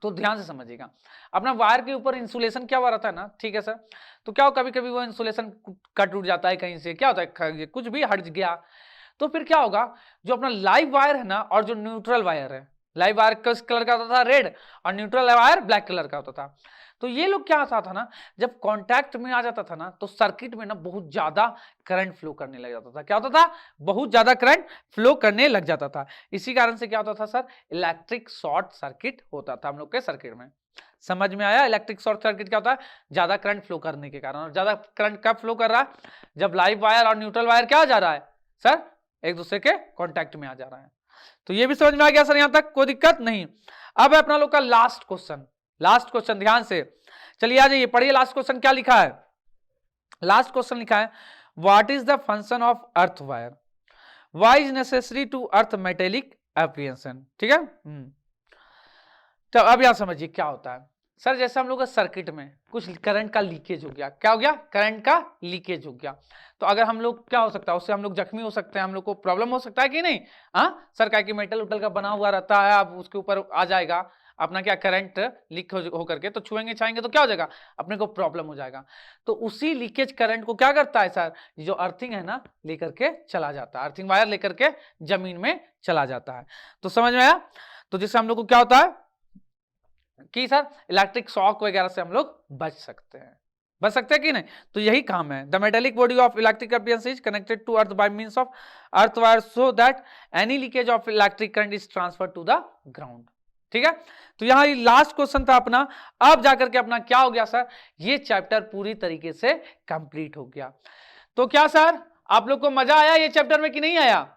A: तो ध्यान से समझिएगा। अपना वायर के ऊपर इंसुलेशन क्या हुआ रहता है ना, ठीक है सर। तो क्या हो, कभी कभी वो इंसुलेशन कट उठ जाता है कहीं से, क्या होता है कुछ भी हट गया, तो फिर क्या होगा? जो अपना लाइव वायर है ना और जो न्यूट्रल वायर है, लाइव वायर किस कलर का होता था? रेड, और न्यूट्रल वायर ब्लैक कलर का होता था। तो ये लोग क्या होता था ना, जब कांटेक्ट में आ जाता था ना, तो सर्किट में ना बहुत ज्यादा करंट फ्लो करने लग जाता था। क्या होता था? बहुत ज्यादा करंट फ्लो करने लग जाता था। इसी कारण से क्या होता था सर? इलेक्ट्रिक शॉर्ट सर्किट होता था हम लोग के सर्किट में। समझ में आया? इलेक्ट्रिक शॉर्ट सर्किट क्या होता है? ज्यादा करंट फ्लो करने के कारण। और ज्यादा करंट कब फ्लो कर रहा है? जब लाइव वायर और न्यूट्रल वायर क्या जा रहा है सर? एक दूसरे के कॉन्टैक्ट में आ जा रहा है। तो ये भी समझ में आ गया सर? यहां तक कोई दिक्कत नहीं। अब है अपना लोग का लास्ट क्वेश्चन। लास्ट क्वेश्चन ध्यान से चलिए आ जाइए, पढ़िए लास्ट क्वेश्चन क्या लिखा है। लास्ट क्वेश्चन लिखा है, what is the function of earth wire, why is necessary to earth metallic apprehension. ठीक है। तो अब यहां समझिए क्या होता है सर। जैसे हम लोग का सर्किट में कुछ करंट का लीकेज हो गया, क्या हो गया? करंट का लीकेज हो गया। तो अगर हम लोग क्या हो सकता है, उससे हम लोग जख्मी हो सकते हैं, हम लोग को प्रॉब्लम हो सकता है कि नहीं? हाँ सर, क्या कि मेटल उटल का बना हुआ रहता है, अब उसके ऊपर आ जाएगा अपना क्या करंट लीक हो करके, तो छुएंगे छाएंगे तो क्या हो जाएगा? अपने को प्रॉब्लम हो जाएगा। तो उसी लीकेज करंट को क्या करता है सर? जो अर्थिंग है ना, लेकर के चला जाता है, अर्थिंग वायर लेकर के जमीन में चला जाता है। तो समझ में आया? तो जिससे हम लोग को क्या होता है कि सर इलेक्ट्रिक शॉक वगैरह से हम लोग बच सकते हैं। बच सकते हैं कि नहीं? तो यही काम है। The metallic body of electric appliance is connected to earth by means of earth wire so that any leakage of electric current is transfer to the ground. ठीक है। तो यहां ये लास्ट क्वेश्चन था अपना। अब जाकर के अपना क्या हो गया सर? ये चैप्टर पूरी तरीके से कंप्लीट हो गया। तो क्या सर आप लोग को मजा आया ये चैप्टर में कि नहीं आया?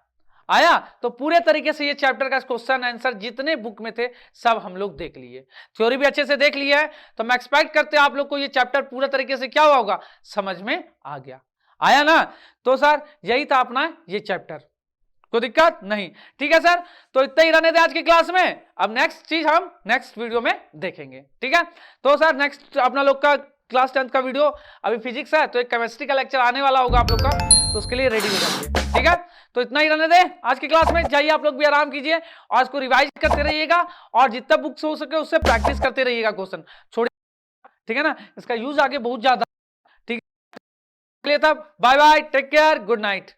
A: आया? तो पूरे तरीके से ये चैप्टर का क्वेश्चन आंसर जितने बुक में थे सब हम लोग देख लिए, थ्योरी भी अच्छे से देख लिया है। तो मैं एक्सपेक्ट करते हैं आप लोग को ये चैप्टर पूरा तरीके से क्या हुआ होगा? समझ में आ गया। आया ना? तो सर यही था अपना ये चैप्टर, कोई दिक्कत नहीं। ठीक है सर, तो इतना ही रहने दे आज की क्लास में। अब नेक्स्ट चीज हम नेक्स्ट वीडियो में देखेंगे। ठीक है। तो सर नेक्स्ट अपना लोग का क्लास 10 का वीडियो, अभी फिजिक्स है तो एक केमिस्ट्री का लेक्चर आने वाला होगा आप लोग का, तो उसके लिए रेडी हो जाइए। ठीक है। तो इतना ही रहने दे आज की क्लास में। जाइए आप लोग भी आराम कीजिए और इसको रिवाइज करते रहिएगा और जितना बुक्स हो सके उससे प्रैक्टिस करते रहिएगा, क्वेश्चन छोड़िए। ठीक है ना? इसका यूज आगे बहुत ज्यादा। ठीक है, तब bye bye, take care, good night.